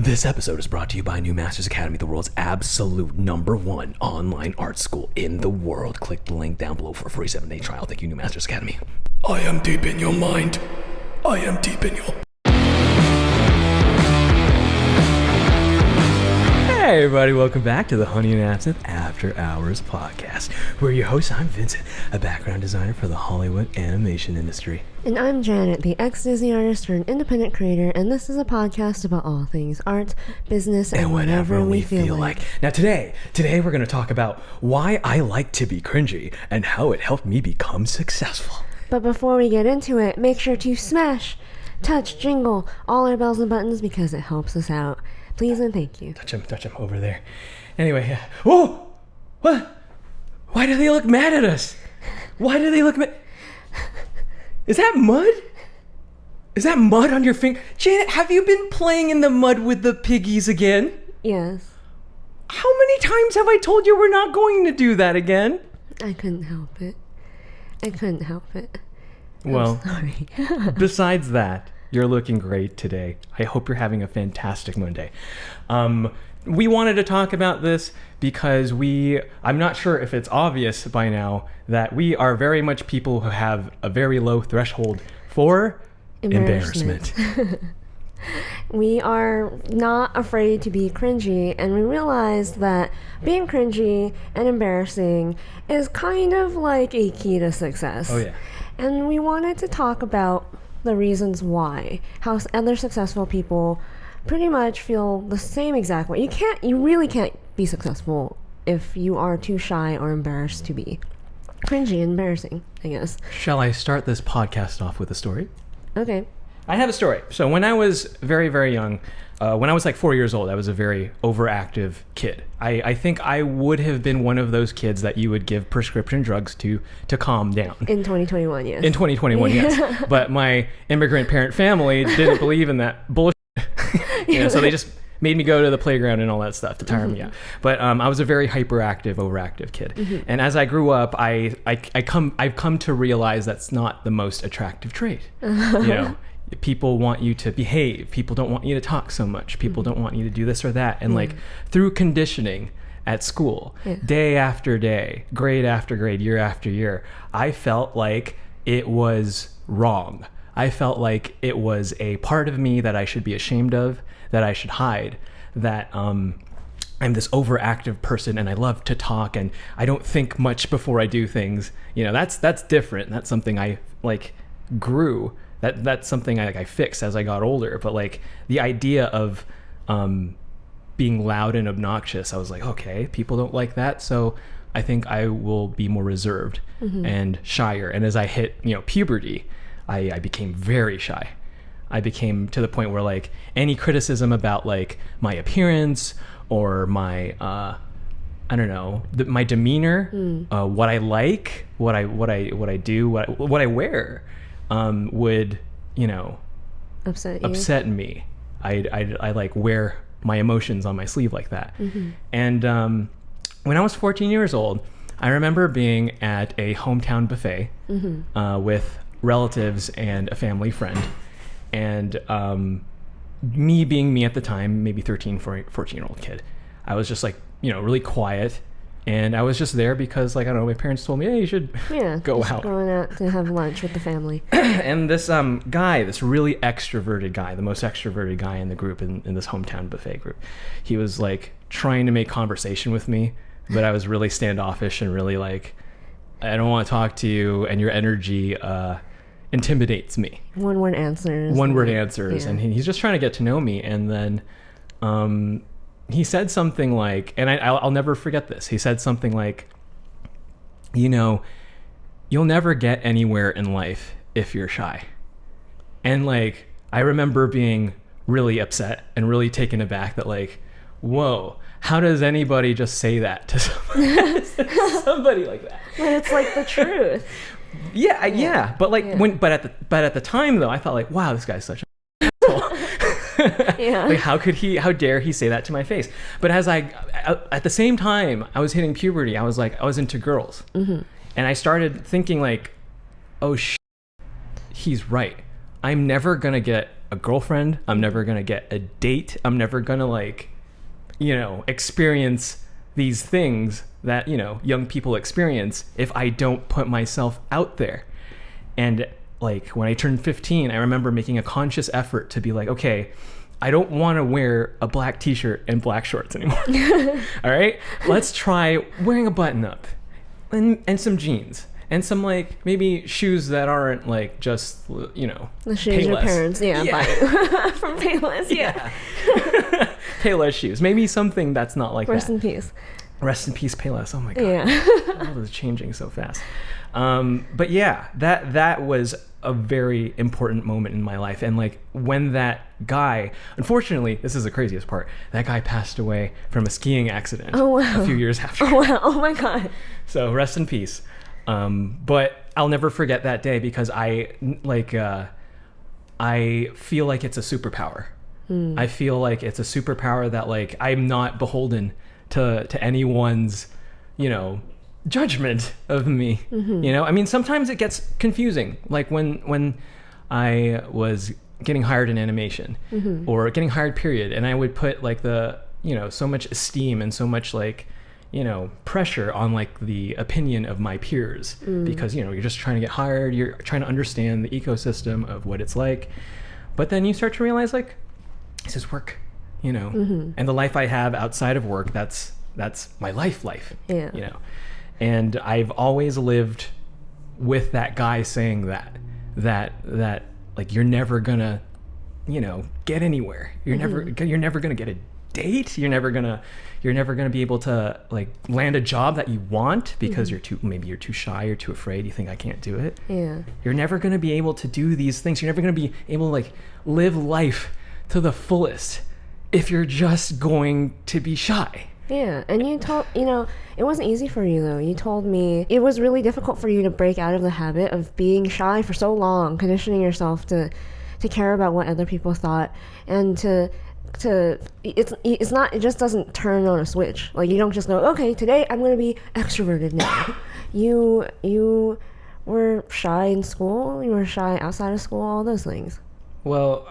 This episode is brought to you by New Masters Academy, the world's absolute #1 online art school in the world. Click the link down below for a free 7-day trial. Thank you, New Masters Academy. I am deep in your mind. I am deep in your... Hey everybody, welcome back to the Honey and Absinthe After Hours podcast. We're your hosts. I'm Vincent, a background designer for the Hollywood animation industry. And I'm Janet, the ex-Disney artist turned independent creator, and this is a podcast about all things art, business, and whatever we feel like. Now today we're going to talk about why I like to be cringy and how it helped me become successful. But before we get into it, make sure to smash, touch, jingle all our bells and buttons because it helps us out. Please and thank you. Touch him over there. Anyway, whoa! What? Why do they look mad at us? Why do they look mad? Is that mud? Is that mud on your finger? Janet, have you been playing in the mud with the piggies again? Yes. How many times have I told you we're not going to do that again? I couldn't help it. Well, I'm sorry. Besides that, you're looking great today. I hope you're having a fantastic Monday. We wanted to talk about this because I'm not sure if it's obvious by now that we are very much people who have a very low threshold for embarrassment. We are not afraid to be cringy, and we realized that being cringy and embarrassing is kind of like a key to success. Oh yeah. And we wanted to talk about the reasons why, how other successful people pretty much feel the same exact way. You really can't be successful if you are too shy or embarrassed to be cringy and embarrassing, I guess. Shall I start this podcast off with a story? Okay. I have a story. So when I was very, very young, when I was like 4 years old, I was a very overactive kid. I think I would have been one of those kids that you would give prescription drugs to calm down. In 2021, yes. In 2021, yes. But my immigrant parent family didn't believe in that bullshit. So they just made me go to the playground and all that stuff to tire me out. But I was a very hyperactive, overactive kid. And as I grew up, I've come to realize that's not the most attractive trait. People want you to behave. People don't want you to talk so much. People don't want you to do this or that. And like through conditioning at school, day after day, grade after grade, year after year, I felt like it was wrong. I felt like it was a part of me that I should be ashamed of, that I should hide, that I'm this overactive person and I love to talk and I don't think much before I do things. That's different. That's something I grew. That's something I fixed as I got older. But like the idea of being loud and obnoxious, I was like, okay, people don't like that, so I think I will be more reserved and shyer. And as I hit puberty, I became very shy. I became to the point where like any criticism about like my appearance or my my demeanor, what I like, what I do, what I wear, would upset me. I like wear my emotions on my sleeve like that. And when I was 14 years old, I remember being at a hometown buffet with relatives and a family friend, and me being me at the time, maybe 13, 14-year-old kid, I was just like really quiet. And I was just there because, like, I don't know, my parents told me, hey, you should go out. Going out to have lunch with the family. And this guy, this really extroverted guy, the most extroverted guy in the group, in this hometown buffet group, he was, like, trying to make conversation with me, but I was really standoffish and really, like, I don't want to talk to you, and your energy intimidates me. One-word answers. Yeah. And he's just trying to get to know me, and then... he said something like, and I'll never forget this. He said something like, you'll never get anywhere in life if you're shy. And like, I remember being really upset and really taken aback that like, whoa, how does anybody just say that to somebody like that? But it's like the truth. Yeah. But like but at the time though, I felt like, wow, this guy's such a like how dare he say that to my face? But as at the same time I was hitting puberty, I was into girls, and I started thinking like, oh he's right, I'm never gonna get a girlfriend. I'm never going to get a date. I'm never going to like, experience these things that, young people experience if I don't put myself out there. And like when I turned 15, I remember making a conscious effort to be like, okay, I don't want to wear a black t-shirt and black shorts anymore. All right, let's try wearing a button up and some jeans and some like maybe shoes that aren't like just, the shoes Payless. Your parents, buy from Payless, Payless shoes. Maybe something that's not like Rest that. in peace. Rest in peace, Payless. Oh my God. Yeah. The world is changing so fast. But yeah, that was a very important moment in my life. And like when that guy, unfortunately, this is the craziest part, that guy passed away from a skiing accident a few years after. Oh, wow. Oh my God. So rest in peace. But I'll never forget that day because I feel like it's a superpower. I feel like it's a superpower that like I'm not beholden to anyone's, judgment of me. I mean, sometimes it gets confusing. Like when I was getting hired in animation or getting hired period, and I would put like the, so much esteem and so much like, pressure on like the opinion of my peers because, you're just trying to get hired. You're trying to understand the ecosystem of what it's like. But then you start to realize like, this is work, and the life I have outside of work, that's my life. Yeah. And I've always lived with that guy saying that like you're never gonna, get anywhere. You're never gonna get a date. You're never gonna be able to like land a job that you want because you're too shy, you're too afraid, you think I can't do it. Yeah. You're never gonna be able to do these things. You're never gonna be able to like live life to the fullest if you're just going to be shy. Yeah, and you told, it wasn't easy for you though. You told me it was really difficult for you to break out of the habit of being shy for so long, conditioning yourself to care about what other people thought, and it's not, it just doesn't turn on a switch. Like you don't just go, okay, today I'm going to be extroverted now. You were shy in school, you were shy outside of school, all those things. Well,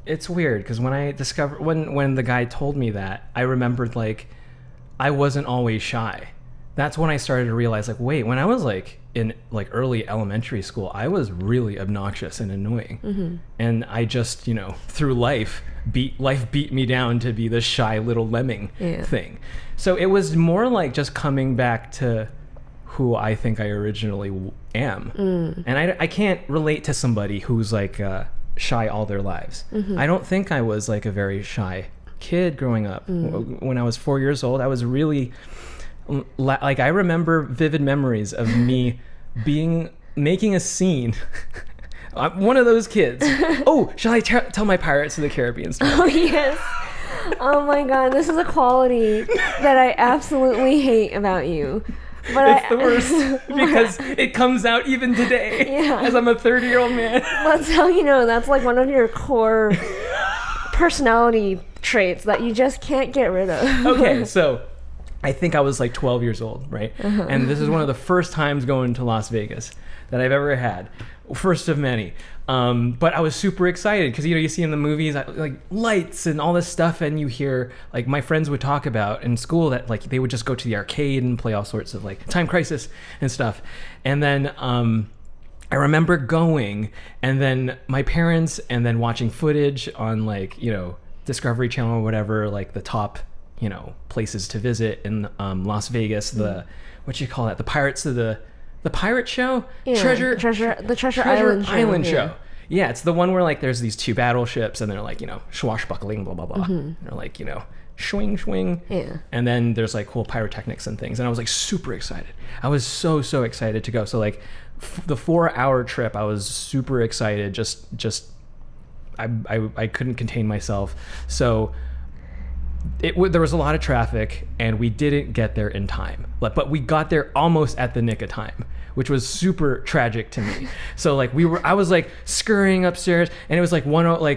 it's weird because when I discovered when the guy told me that, I remembered like I wasn't always shy. That's when I started to realize like, wait, when I was like in like early elementary school, I was really obnoxious and annoying. And I just, through life beat me down to be the shy little lemming thing. So it was more like just coming back to who I think I originally am. And I can't relate to somebody who's like shy all their lives. I don't think I was like a very shy kid growing up. When I was 4 years old, I was really like, I remember vivid memories of me making a scene. I'm one of those kids. Oh, shall I tell my Pirates of the Caribbean story? Oh yes. Oh my God, this is a quality that I absolutely hate about you. But it's the worst because it comes out even today as I'm a 30-year-old man. That's how that's like one of your core personality traits that you just can't get rid of. Okay, so I think I was like 12 years old, right? And this is one of the first times going to Las Vegas that I've ever had. First of many. But I was super excited because, you see in the movies, like lights and all this stuff. And you hear, like, my friends would talk about in school that, like, they would just go to the arcade and play all sorts of, like, Time Crisis and stuff. And then I remember going and then my parents and then watching footage on, like, Discovery Channel or whatever, like the top, places to visit in Las Vegas. The, what you call that? The Pirates of the pirate show? Yeah, Treasure Island show. Yeah, it's the one where like there's these two battleships and they're like, swashbuckling, blah, blah, blah. And they're like, swing, swing. Yeah. And then there's like cool pyrotechnics and things. And I was like super excited. I was so excited to go. So like the 4-hour trip, I was super excited. I couldn't contain myself. So there was a lot of traffic and we didn't get there in time, but we got there almost at the nick of time, which was super tragic to me. So like I was like scurrying upstairs and it was like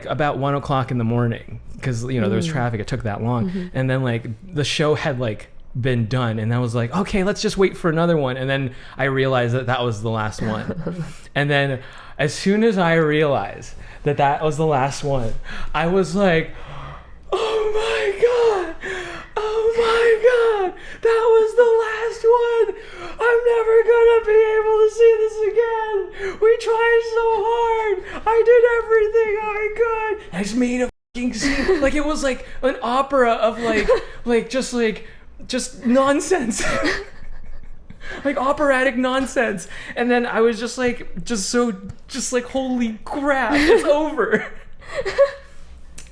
about 1 o'clock in the morning because there was traffic. It took that long. And then like the show had like been done, and I was like, okay, let's just wait for another one. And then I realized that was the last one. And then as soon as I realized that was the last one, I was like, oh my god, that was the last one. I'm never gonna be able to see this again. We tried so hard. I did everything I could. I just made a fucking scene. Like, it was like an opera of just nonsense. Like operatic nonsense. And then I was just like, holy crap, it's over.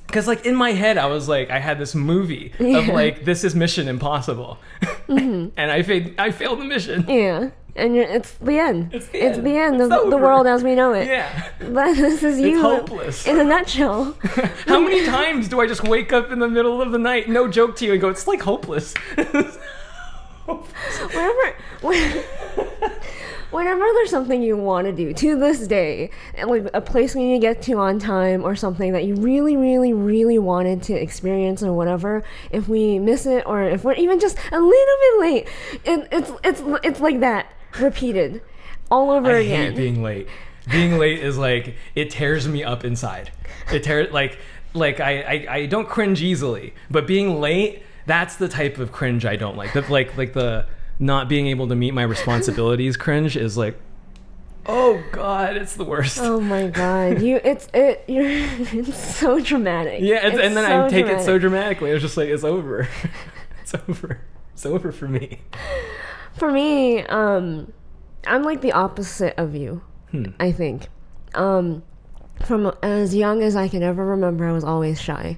Because like in my head, I was like, I had this movie of like, this is Mission Impossible. And I failed the mission. Yeah. And it's the end. It's the end. of the world as we know it. Yeah. But this is you. It's hopeless. In a nutshell. How many times do I just wake up in the middle of the night, no joke to you, and go, it's like hopeless. Whenever there's something you want to do, to this day, like a place we need to get to on time or something that you really, really, really wanted to experience or whatever, if we miss it or if we're even just a little bit late, it's like that, repeated, all over again. I hate being late. Being late is like, it tears me up inside. It tears, like I don't cringe easily, but being late, that's the type of cringe I don't like. Like the not being able to meet my responsibilities cringe is like, oh god, it's the worst. Oh my god, it's so dramatic. Yeah, and then so I take dramatic. it so dramatically. It's just like, it's over. It's over. It's over for me. For me, I'm like the opposite of you. I think. From as young as I can ever remember, I was always shy.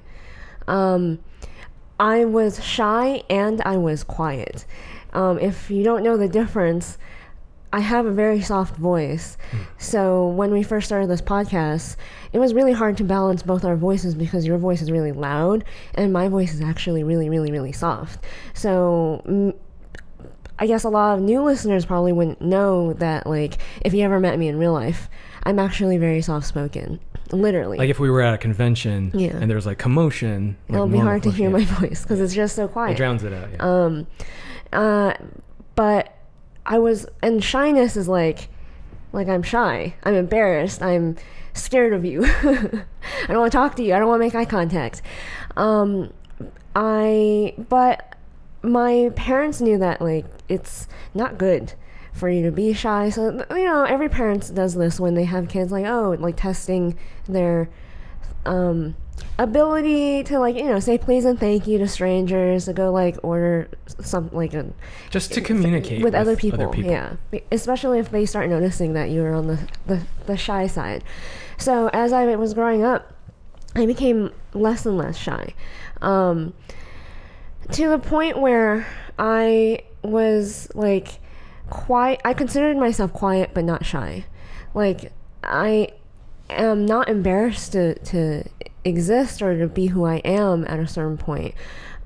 I was shy and I was quiet. If you don't know the difference, I have a very soft voice. So when we first started this podcast, it was really hard to balance both our voices because your voice is really loud and my voice is actually really, really, really soft. So I guess a lot of new listeners probably wouldn't know that, like, if you ever met me in real life, I'm actually very soft-spoken. Literally. Like if we were at a convention Yeah. and there was like commotion. It'll be hard to hear my voice because it's just so quiet. It drowns it out, yeah. But I was, and shyness is like I'm shy. I'm embarrassed. I'm scared of you. I don't want to talk to you. I don't want to make eye contact. But my parents knew that, like, it's not good for you to be shy. So, you know, every parent does this when they have kids, like, oh, like testing their ability to, like, you know, say please and thank you to strangers, to go like order something, like a just to communicate with other people. Yeah, especially if they start noticing that you're on the shy side. So as I was growing up, I became less and less shy, to the point where I was like quiet. I considered myself quiet but not shy. Like, I am not embarrassed to exist or to be who I am at a certain point.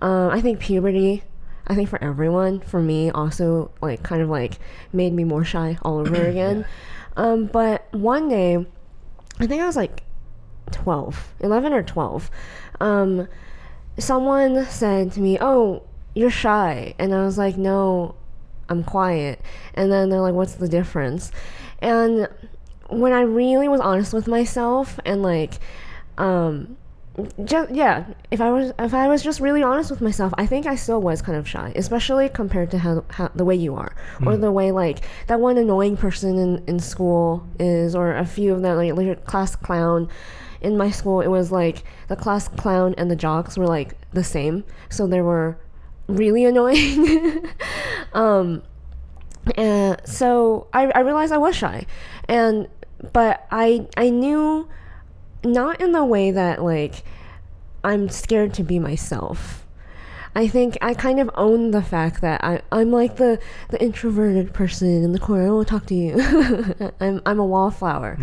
I think puberty, I think for everyone, for me also, like, kind of like made me more shy all over again. But one day, I think I was like 11 or 12, someone said to me, oh, you're shy. And I was like, no, I'm quiet. And then they're like, what's the difference? And when I really was honest with myself and like, if I was just really honest with myself, I think I still was kind of shy, especially compared to how the way you are, or the way, like, that one annoying person in school is, or a few of them, like class clown. In my school, it was like the class clown and the jocks were like the same, so they were really annoying. And so I realized I was shy, but I knew, not in the way that, like, I'm scared to be myself. I think I kind of own the fact that I'm like the introverted person in the corner. I don't want to talk to you. I'm a wallflower.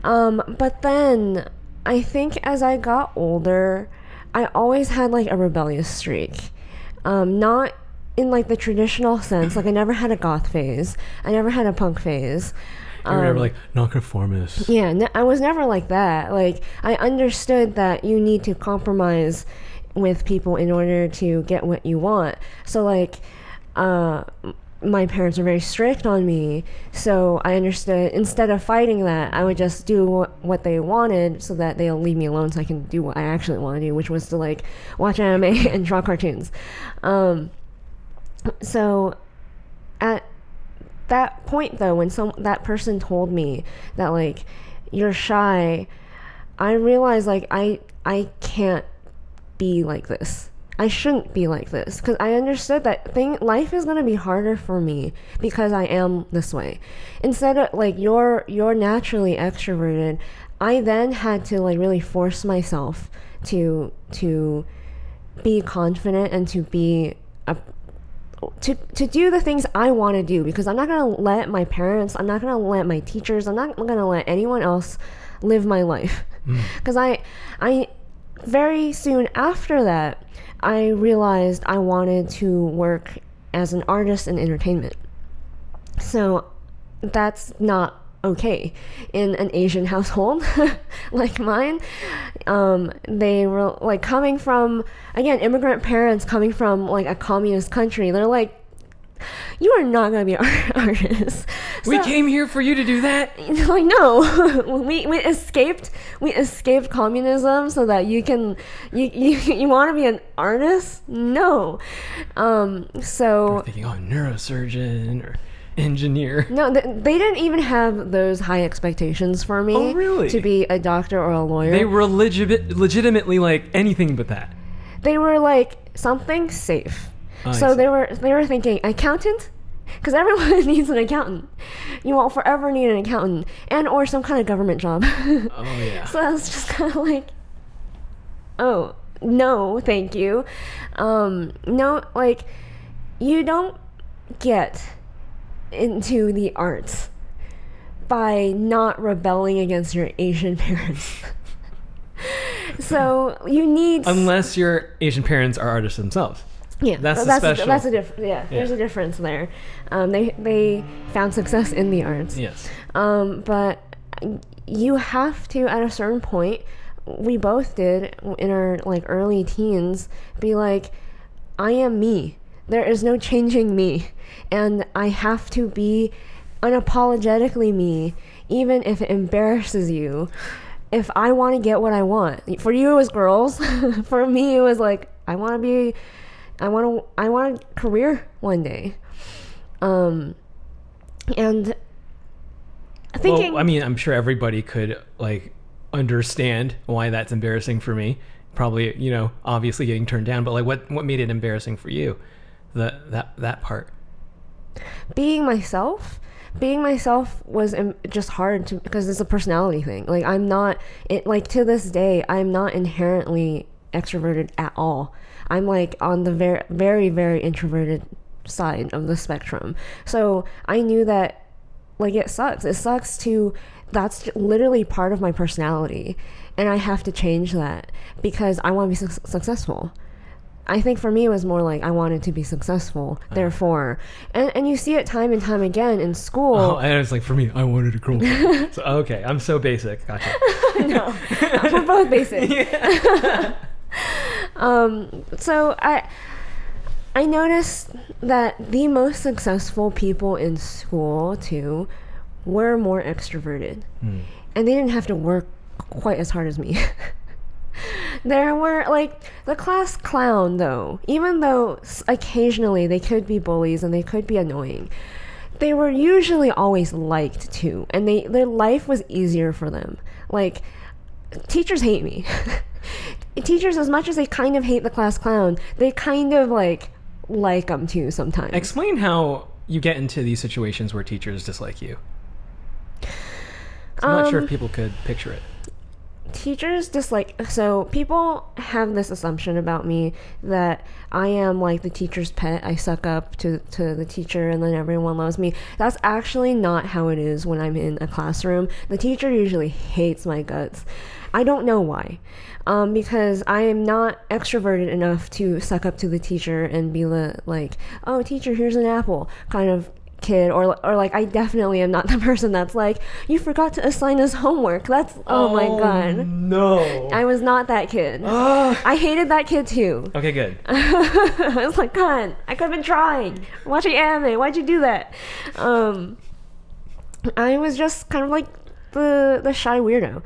But then I think as I got older, I always had like a rebellious streak. Not in like the traditional sense. Like, I never had a goth phase. I never had a punk phase. You were never like nonconformist. Yeah, I was never like that. Like, I understood that you need to compromise with people in order to get what you want. So like my parents are very strict on me, so I understood instead of fighting that, I would just do what they wanted so that they'll leave me alone so I can do what I actually want to do, which was to like watch anime and draw cartoons. So at that point though, when that person told me that like you're shy, I realized like I can't be like this. I shouldn't be like this, because I understood that life is going to be harder for me because I am this way. Instead of like you're naturally extroverted, I then had to like really force myself to be confident and to be to do the things I want to do, because I'm not going to let my parents, I'm not going to let my teachers, I'm not going to let anyone else live my life. Because I very soon after that, I realized I wanted to work as an artist in entertainment. So that's not okay in an Asian household like mine. They were like coming from, again, immigrant parents coming from like a communist country. They're like, you are not going to be an artist. We came here for you to do that? Like, no. we escaped communism so that you want to be an artist? No. So you're thinking, neurosurgeon or engineer. No, they didn't even have those high expectations for me. Oh, really? To be a doctor or a lawyer. They were legitimately like anything but that. They were like something safe. So they were thinking accountant, because everyone needs an accountant. You will forever need an accountant, and or some kind of government job. Oh yeah. So I was just kind of like, oh no, thank you. No, like you don't get into the arts by not rebelling against your Asian parents. So you need, unless your Asian parents are artists themselves. Yeah, that's a difference. Yeah, there's a difference there. They found success in the arts. Yes. But you have to, at a certain point, we both did in our like early teens, be like, I am me. There is no changing me, and I have to be unapologetically me, even if it embarrasses you. If I want to get what I want, for you it was girls. For me it was like I want a career one day. And thinking, well, I mean, I'm sure everybody could like understand why that's embarrassing for me. Probably, obviously getting turned down, but like what made it embarrassing for you? That part. Being myself was just hard because it's a personality thing. Like to this day, I'm not inherently extroverted at all. I'm like on the very, very, very introverted side of the spectrum. So I knew that like it sucks. That's literally part of my personality. And I have to change that because I want to be successful. I think for me it was more like I wanted to be successul, therefore. And you see it time and time again in school. Oh, and it's like for me, I wanted a girlfriend. So, okay, I'm so basic. Gotcha. No, we're both basic. Yeah. So I noticed that the most successful people in school too were more extroverted, and they didn't have to work quite as hard as me. There were like the class clown though, even though occasionally they could be bullies and they could be annoying, they were usually always liked too, and their life was easier for them. Like teachers hate me. Teachers, as much as they kind of hate the class clown, they kind of like them too sometimes. Explain how you get into these situations where teachers dislike you. I'm not sure if people could picture it. Teachers dislike, so people have this assumption about me that I am like the teacher's pet. I suck up to the teacher and then everyone loves me. That's actually not how it is when I'm in a classroom. The teacher usually hates my guts. I don't know why. Because I am not extroverted enough to suck up to the teacher and be like, oh, teacher, here's an apple kind of kid, or like I definitely am not the person that's like, you forgot to assign us homework. That's oh my god. No. I was not that kid. I hated that kid too. Okay, good. I was like, God, I could have been trying. Watching anime. Why'd you do that? I was just kind of like the shy weirdo.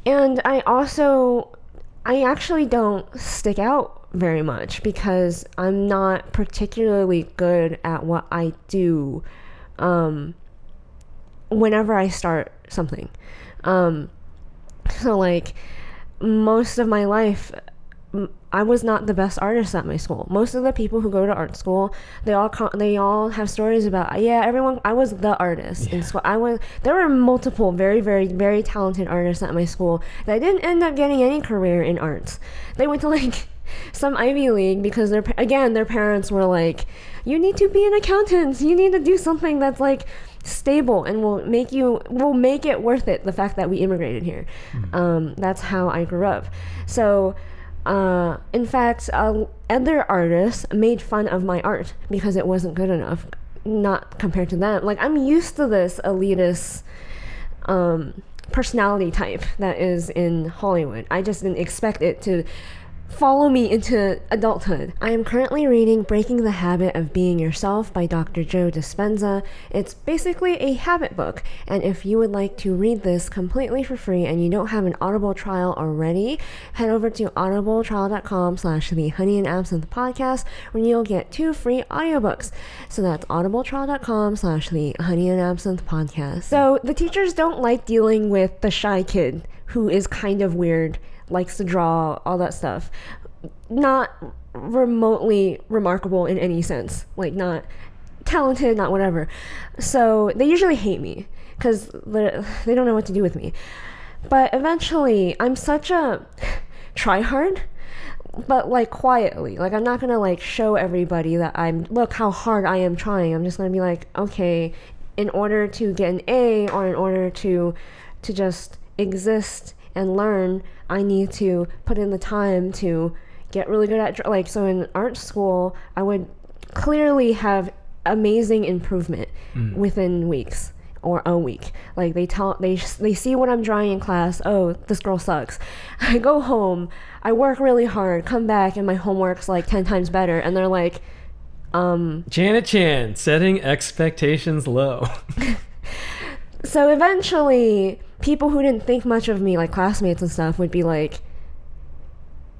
And I actually don't stick out very much because I'm not particularly good at what I do whenever I start something. So like most of my life, I was not the best artist at my school. Most of the people who go to art school, they all have stories about, I was the artist in school. There were multiple very, very, very talented artists at my school that didn't end up getting any career in arts. They went to like some Ivy League because their parents were like, you need to be an accountant. You need to do something that's like stable and will make it worth it, the fact that we immigrated here. That's how I grew up. So in fact, other artists made fun of my art because it wasn't good enough, not compared to them. Like, I'm used to this elitist personality type that is in Hollywood. I just didn't expect it to follow me into adulthood. I am currently reading Breaking the Habit of Being Yourself by Dr. Joe Dispenza. It's basically a habit book, and if you would like to read this completely for free and you don't have an Audible trial already, head over to audibletrial.com/the Honey and Absinthe podcast, where you'll get 2 free audiobooks. So that's audibletrial.com/the Honey and Absinthe podcast. So the teachers don't like dealing with the shy kid who is kind of weird, likes to draw, all that stuff. Not remotely remarkable in any sense. Like, not talented, not whatever. So they usually hate me because they don't know what to do with me. But eventually, I'm such a tryhard, but like quietly. Like, I'm not gonna like show everybody that look how hard I am trying. I'm just gonna be like, okay, in order to get an A, or in order to just exist and learn, I need to put in the time to get really good at like, so in art school I would clearly have amazing improvement within weeks or a week. Like, they see what I'm drawing in class. Oh, this girl sucks. I go home, I work really hard, come back, and my homework's like 10 times better, and they're like, Janet Chan, setting expectations low. So eventually, people who didn't think much of me, like classmates and stuff, would be like,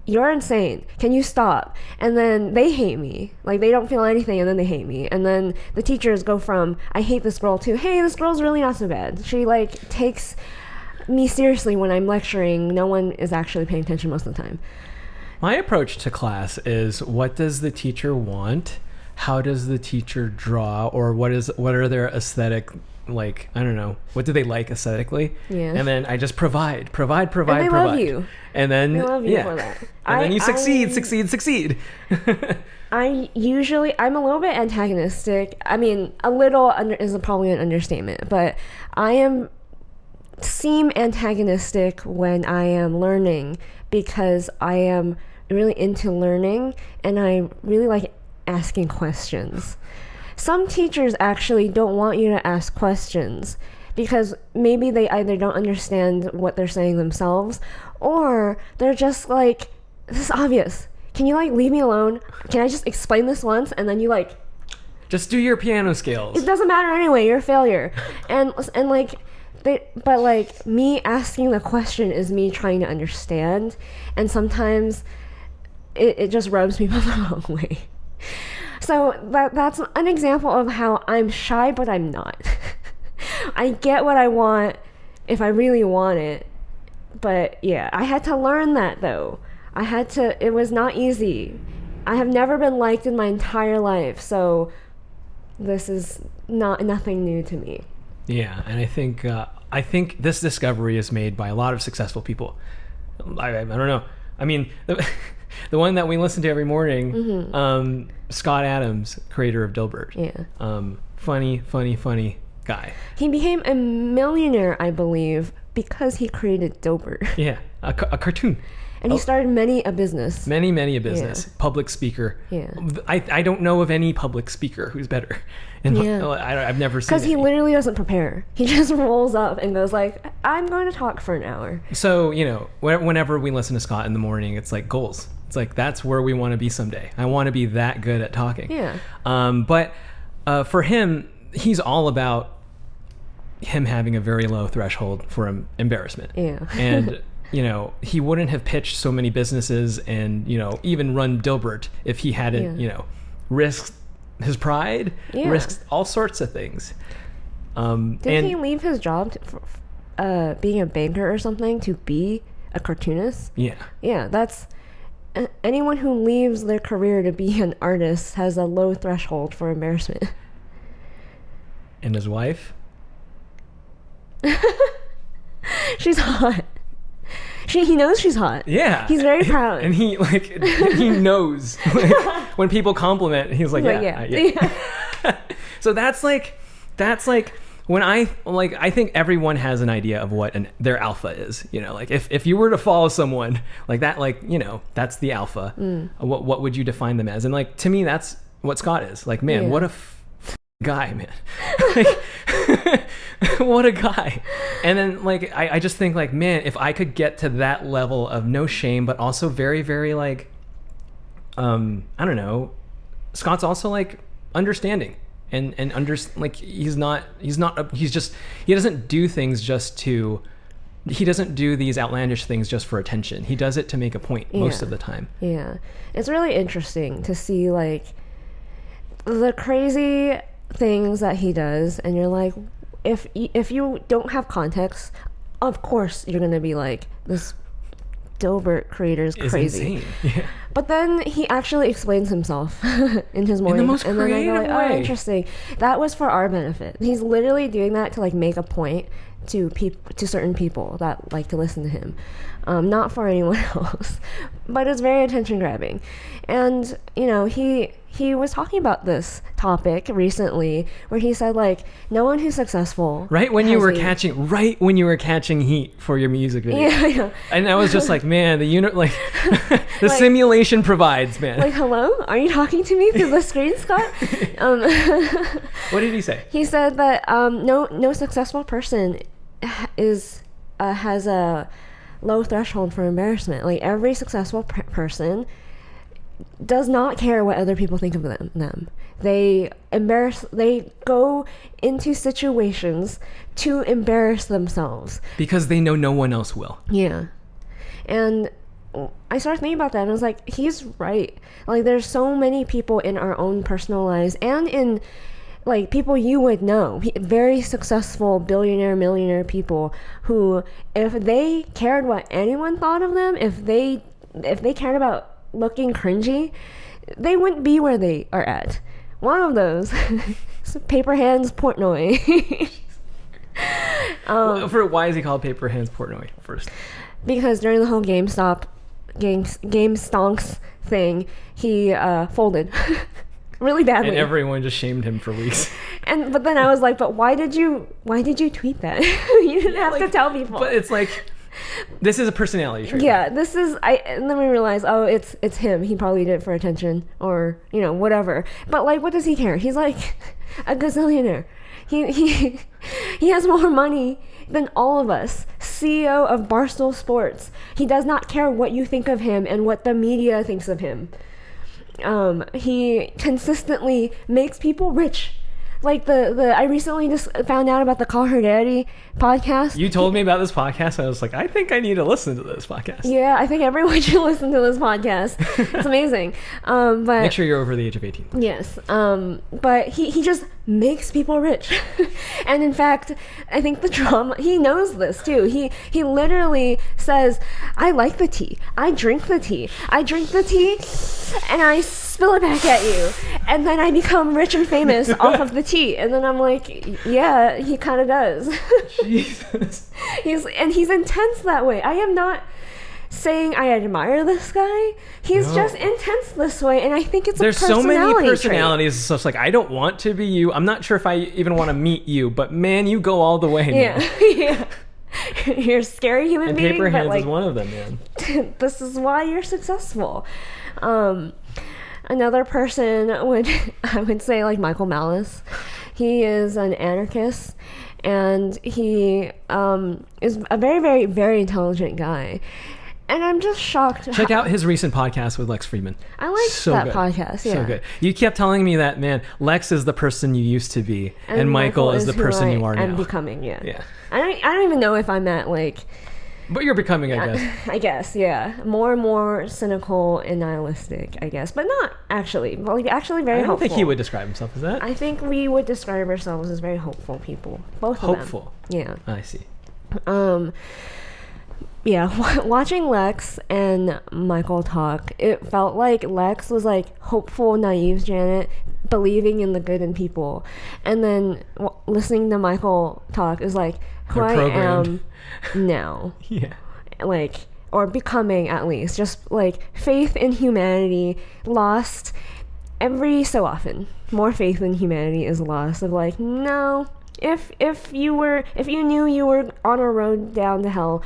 you're insane. Can you stop? And then they hate me. Like, they don't feel anything, and then they hate me. And then the teachers go from, I hate this girl, to, hey, this girl's really not so bad. She, like, takes me seriously when I'm lecturing. No one is actually paying attention most of the time. My approach to class is, what does the teacher want? How does the teacher draw? Or what are their aesthetic, like, I don't know, what do they like aesthetically? Yeah. And then I just provide. And they love you. And then they love you for that. And then you succeed. I'm a little bit antagonistic. I mean, a little is probably an understatement, but I seem antagonistic when I am learning, because I am really into learning and I really like asking questions. Some teachers actually don't want you to ask questions because maybe they either don't understand what they're saying themselves, or they're just like, this is obvious. Can you like leave me alone? Can I just explain this once? And then you like, just do your piano scales. It doesn't matter anyway. You're a failure. and like, but like, me asking the question is me trying to understand, and sometimes it just rubs people the wrong way. So that's an example of how I'm shy, but I'm not. I get what I want if I really want it. But yeah, I had to learn that though. It was not easy. I have never been liked in my entire life, so this is nothing new to me. Yeah, and I think this discovery is made by a lot of successful people. I don't know. I mean, the one that we listen to every morning, Scott Adams, creator of Dilbert. Yeah. Funny guy. He became a millionaire, I believe, because he created Dilbert. Yeah, a cartoon. And he started many a business. Many a business. Yeah. Public speaker. Yeah. I don't know of any public speaker who's better. And I've never seen. Because he literally doesn't prepare. He just rolls up and goes like, I'm going to talk for an hour. So, whenever we listen to Scott in the morning, it's like goals. It's like, that's where we want to be someday. I want to be that good at talking. Yeah. But for him, he's all about him having a very low threshold for embarrassment. Yeah. And, he wouldn't have pitched so many businesses and, even run Dilbert if he hadn't, risked his pride, risked all sorts of things. Did he leave his job for being a banker or something to be a cartoonist? Yeah. Yeah, that's... anyone who leaves their career to be an artist has a low threshold for embarrassment. And his wife? She's hot. He knows she's hot. Yeah. He's very proud. And he knows when people compliment, he's like, yeah. So that's like when I think everyone has an idea of what their alpha is, like if you were to follow someone like that, that's the alpha. What would you define them as? And like, to me, that's what Scott is. Like, man, what a guy, man. What a guy. And then like I just think like, man, if I could get to that level of no shame, but also very, very like I don't know, Scott's also like understanding and he doesn't do things just to, he doesn't do these outlandish things just for attention. He does it to make a point most of the time. Yeah. It's really interesting to see like the crazy things that he does, and you're like, if you don't have context, of course you're gonna be like, this Dilbert creator is crazy. Insane. Yeah. But then he actually explains himself in his morning, in the most and then I creative go like, way. oh, interesting. That was for our benefit. He's literally doing that to like make a point to certain people that like to listen to him, not for anyone else. But it's very attention grabbing, and he was talking about this topic recently where he said like, no one who's successful right when you were catching heat for your music video. Yeah. And I was just like, man, the simulation provides, man. Like, hello, are you talking to me through the screen, Scott? What did he say? He said that no successful person has a low threshold for embarrassment. Like, every successful person does not care what other people think of them. They go into situations to embarrass themselves because they know no one else will. Yeah. And I started thinking about that, and I was like, he's right. Like, there's so many people in our own personal lives and in like people you would know, very successful billionaire, millionaire people who, if they cared what anyone thought of them, if they cared about looking cringy, they wouldn't be where they are at. One of those Paper Hands Portnoy. Why is he called Paper Hands Portnoy first? Because during the whole game stonks thing, he folded really badly, and everyone just shamed him for weeks. But then I was like, but why did you tweet that? You didn't have to tell people. But it's like, this is a personality trait. Yeah, this is and then we realized, oh, it's him. He probably did it for attention or whatever. But like, what does he care? He's like a gazillionaire. He has more money than all of us. CEO of Barstool Sports. He does not care what you think of him and what the media thinks of him. He consistently makes people rich. Like I recently just found out about the Call Her Daddy podcast. You told me about this podcast, and I was like, I think I need to listen to this podcast. Yeah, I think everyone should listen to this podcast. It's amazing. But make sure you're over the age of 18. Yes. But he just makes people rich. And in fact, I think the drama, he knows this too. He literally says, I like the tea. I drink the tea. I drink the tea and I spill it back at you. And then I become rich and famous off of the tea. And then I'm like, yeah, he kind of does. Jesus. He's intense that way. I am not saying I admire this guy. He's just intense this way, and I think it's there's a personality so many personalities. trait. So it's like, I don't want to be you. I'm not sure if I even want to meet you, but man, you go all the way. Yeah. Man. Yeah. You're a scary human and being. Paper Hands but like, is one of them, man. this is why you're successful. Another person I would say like Michael Malice. He is an anarchist, and he is a very, very, very intelligent guy. And I'm just shocked. Check out his recent podcast with Lex Friedman. I like that podcast. Yeah. So good. You kept telling me that, man, Lex is the person you used to be, and Michael is the person you are now. I'm becoming, yeah. Yeah. I don't even know if I'm at like... But you're becoming, I guess. I guess, yeah. More and more cynical and nihilistic, I guess. But not actually. Like, actually very hopeful. I don't think he would describe himself as that. I think we would describe ourselves as very hopeful people. Both of them. Hopeful. Yeah. I see. Yeah, watching Lex and Michael talk, it felt like Lex was like hopeful, naive Janet, believing in the good in people. And then listening to Michael talk is like who I am now. Yeah. Like, or becoming at least. Just like faith in humanity lost every so often. More faith in humanity is lost of like, no, if you knew you were on a road down to hell,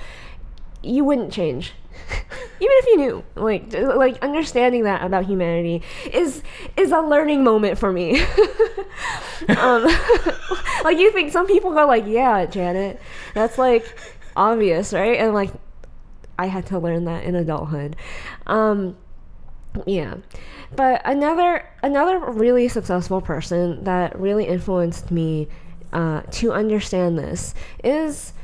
you wouldn't change. Even if you knew. Like understanding that about humanity is a learning moment for me. Like you think some people go like, yeah, Janet, that's like obvious, right? And like I had to learn that in adulthood. Yeah. But another really successful person that really influenced me to understand this is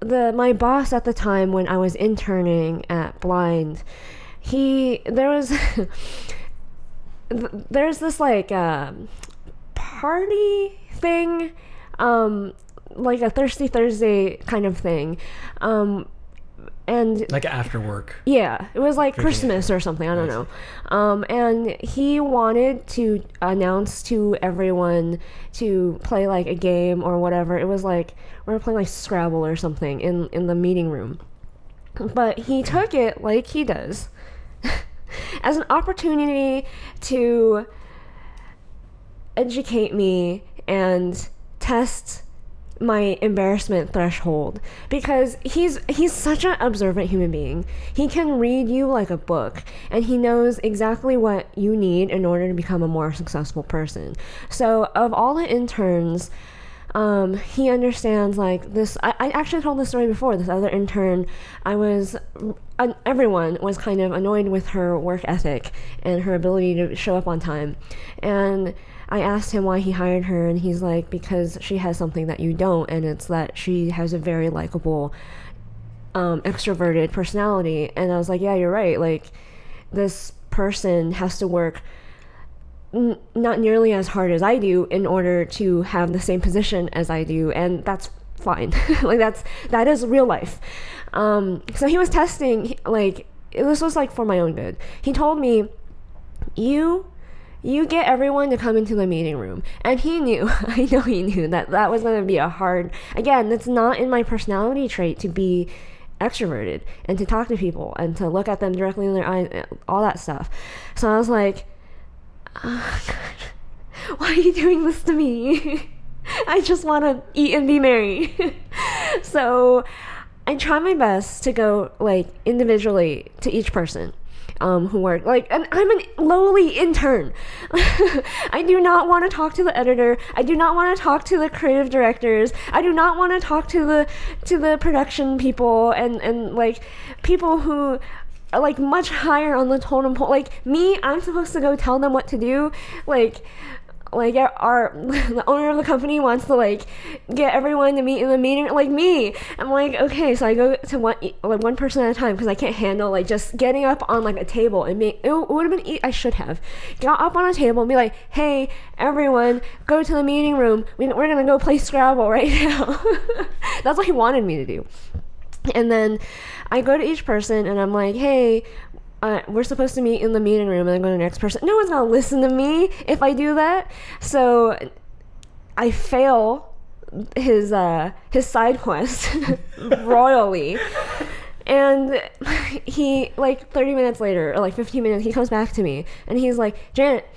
my boss at the time when I was interning at Blind. There's this like party thing, like a Thirsty Thursday kind of thing, and like after work. Yeah, it was like Christmas or something. I don't know. And he wanted to announce to everyone to play like a game or whatever. It was like we were playing like Scrabble or something in the meeting room. But he took it like he does as an opportunity to educate me and test my embarrassment threshold, because he's such an observant human being. He can read you like a book, and he knows exactly what you need in order to become a more successful person. So of all the interns, he understands like this. I actually told this story before. This other intern, everyone was kind of annoyed with her work ethic and her ability to show up on time, and I asked him why he hired her, and he's like, because she has something that you don't, and it's that she has a very likable, extroverted personality. And I was like, yeah, you're right. Like, this person has to work not nearly as hard as I do in order to have the same position as I do, and that's fine. Like, that is real life. So he was testing, like, this was like for my own good. He told me, you get everyone to come into the meeting room. And he knew, I know he knew that was going to be a hard, again, that's not in my personality trait to be extroverted and to talk to people and to look at them directly in their eyes, all that stuff. So I was like, oh, God, why are you doing this to me? I just want to eat and be merry. So I try my best to go like individually to each person who work, like, and I'm a lowly intern. I do not want to talk to the editor. I do not want to talk to the creative directors. I do not want to talk to the production people and like people who are like much higher on the totem pole. Like me, I'm supposed to go tell them what to do. Like the owner of the company wants to like get everyone to meet in the meeting, like me. I'm like, okay, so I go to one person at a time, because I can't handle like just getting up on like a table and it would have been I should have got up on a table and be like, hey everyone, go to the meeting room, we're gonna go play Scrabble right now. That's what he wanted me to do. And then I go to each person and I'm like, hey, we're supposed to meet in the meeting room, and then go to the next person. No one's gonna listen to me if I do that. So I fail his side quest royally. And he, like 30 minutes later, or like 15 minutes, he comes back to me and he's like, Janet,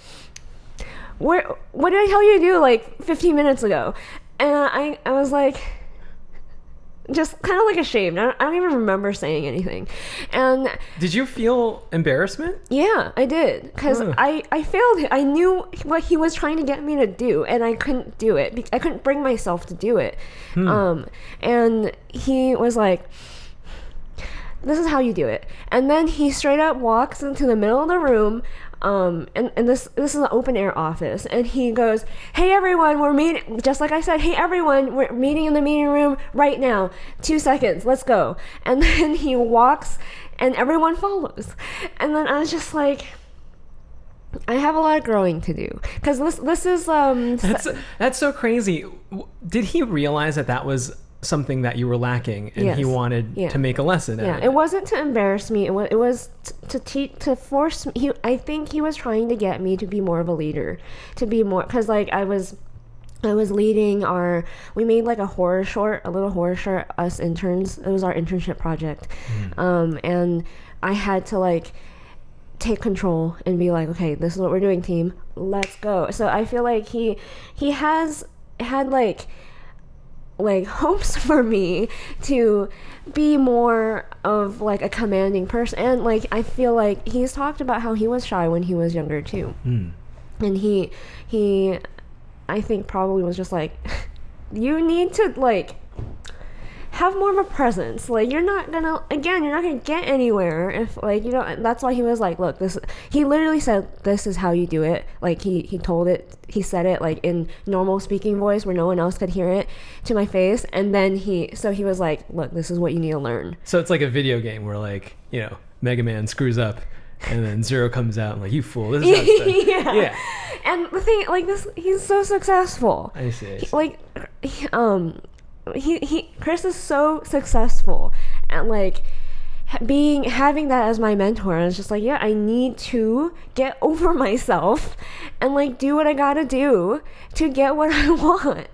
what did I tell you to do like 15 minutes ago? And I was like, just kind of like ashamed. I don't even remember saying anything. And did you feel embarrassment? yeah, I did, because I failed. I knew what he was trying to get me to do, and I couldn't do it. I couldn't bring myself to do it. And he was like, this is how you do it. And then he straight up walks into the middle of the room, and this is an open air office, and he goes, hey everyone, we're meeting, just like I said, hey everyone, we're meeting in the meeting room right now, 2 seconds, let's go. And then he walks and everyone follows. And then I was just like, I have a lot of growing to do, because this is that's so crazy. Did he realize that was something that you were lacking, and he wanted to make a lesson out of it? It wasn't to embarrass me. It was to force me. I think he was trying to get me to be more of a leader, to be more, because like I was leading we made like a little horror short, us interns. It was our internship project. And I had to like take control and be like, okay, this is what we're doing, team, let's go. So I feel like he has had like hopes for me to be more of like a commanding person. And like I feel like he's talked about how he was shy when he was younger too. And he I think probably was just like, you need to like have more of a presence. Like you're not gonna get anywhere if like you don't. That's why he was like, look, he literally said, this is how you do it. Like he said it like in normal speaking voice where no one else could hear it to my face. And then he was like, look, this is what you need to learn. So it's like a video game where like, Mega Man screws up and then Zero comes out and like, you fool, this is how it's done. Yeah. And the thing, like this, he's so successful. I see. Chris is so successful, and like having that as my mentor, I was just like, yeah, I need to get over myself and like do what I gotta do to get what I want.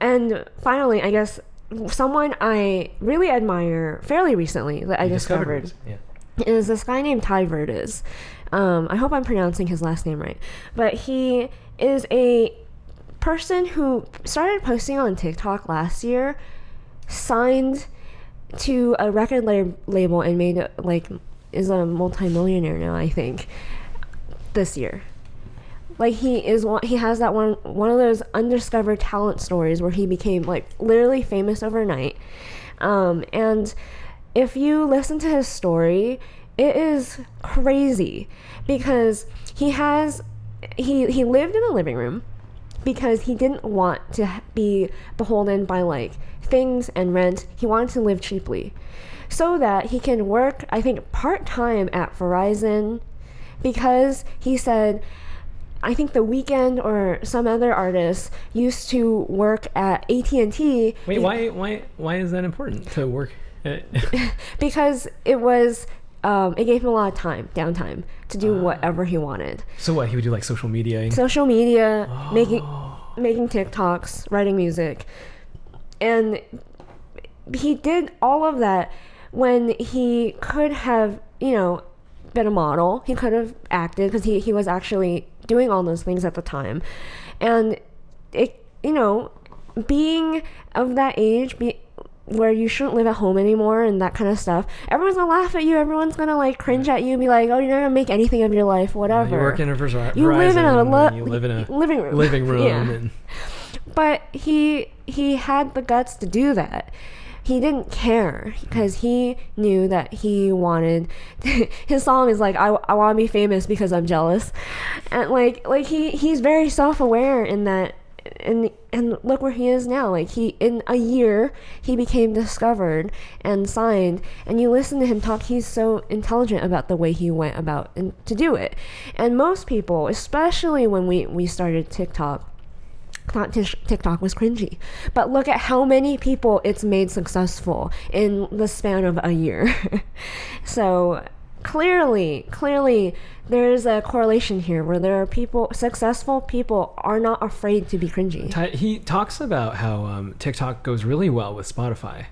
And finally, I guess someone I really admire fairly recently that I discovered is this guy named Tai Verdes. I hope I'm pronouncing his last name right, but he is a person who started posting on TikTok last year, signed to a record label, and made it is a multi-millionaire now, I think, this year. Like he has that one of those undiscovered talent stories where he became like literally famous overnight. And if you listen to his story, it is crazy, because he lived in a living room because he didn't want to be beholden by like things and rent. He wanted to live cheaply so that he can work, I think, part-time at Verizon, because he said, I think The Weeknd or some other artists used to work at AT&T. Wait, why is that important to work at? Because it gave him a lot of downtime to do whatever he wanted. So what, he would do like social media, making TikToks, writing music. And he did all of that when he could have, been a model. He could have acted, because he was actually doing all those things at the time. And it, being of that age, where you shouldn't live at home anymore and that kind of stuff, everyone's gonna laugh at you, everyone's gonna like cringe at you and be like, oh, you're not gonna make anything of your life, whatever. You work in a Verizon, you live in a living room. Yeah. But he had the guts to do that. He didn't care, because he knew that he wanted his song is like, I want to be famous because I'm jealous. And like he's very self-aware in that. And look where he is now. Like in a year, he became discovered and signed. And you listen to him talk, he's so intelligent about the way he went about and to do it. And most people, especially when we started TikTok, thought TikTok was cringy. But look at how many people it's made successful in the span of a year. So clearly there's a correlation here where there are successful people are not afraid to be cringy. He talks about how TikTok goes really well with Spotify.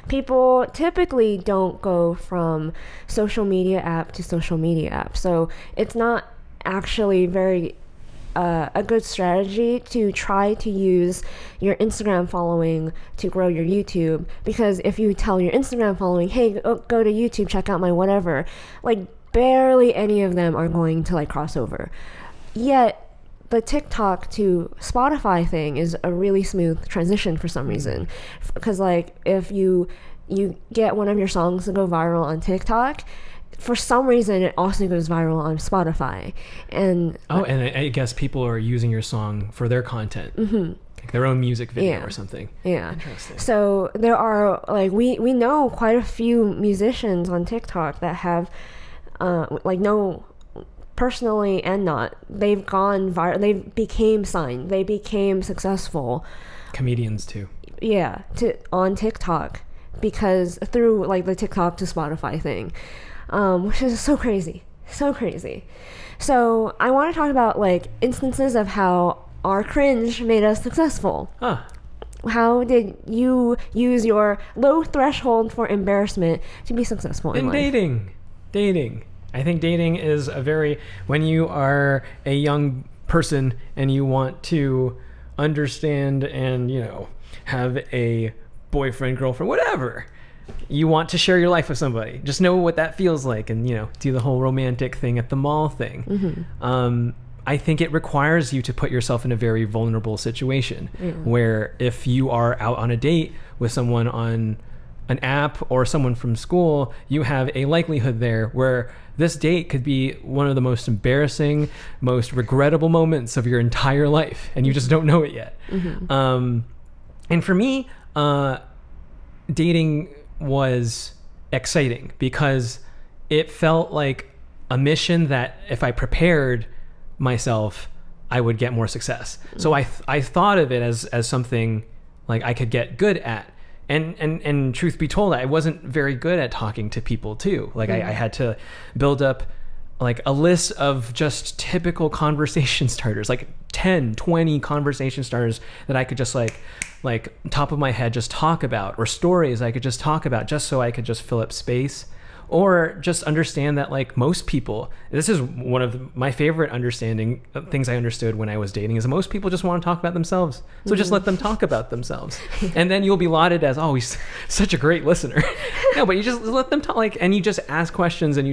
People typically don't go from social media app to social media app, so it's not actually very a good strategy to try to use your Instagram following to grow your YouTube, because if you tell your Instagram following, hey, go to YouTube, check out my whatever, like barely any of them are going to like cross over. Yet the TikTok to Spotify thing is a really smooth transition for some reason, because like if you get one of your songs to go viral on TikTok, for some reason it also goes viral on Spotify. And and I guess people are using your song for their content, like their own music video or something. Interesting. So there are like we know quite a few musicians on TikTok that have like no, personally and not, they've gone viral, they became signed, they became successful. Comedians too. On TikTok, because through like the TikTok to Spotify thing, which is so crazy. So I want to talk about like instances of how our cringe made us successful. How did you use your low threshold for embarrassment to be successful in life? Dating. I think dating is when you are a young person and you want to understand and, have a boyfriend, girlfriend, whatever, you want to share your life with somebody. Just know what that feels like and, do the whole romantic thing at the mall thing. I think it requires you to put yourself in a very vulnerable situation where if you are out on a date with someone on an app or someone from school, you have a likelihood there where this date could be one of the most embarrassing, most regrettable moments of your entire life, and you just don't know it yet. And for me, dating was exciting because it felt like a mission that if I prepared myself, I would get more success. So I thought of it as something like I could get good at. And truth be told, I wasn't very good at talking to people too. Like I had to build up like a list of just typical conversation starters, like 10, 20 conversation starters that I could just like top of my head just talk about, or stories I could just talk about just so I could just fill up space. Or just understand that like most people, this is one of my favorite things I understood when I was dating, is that most people just want to talk about themselves. So just let them talk about themselves. And then you'll be lauded as, oh, he's such a great listener. No, but you just let them talk, and you just ask questions, and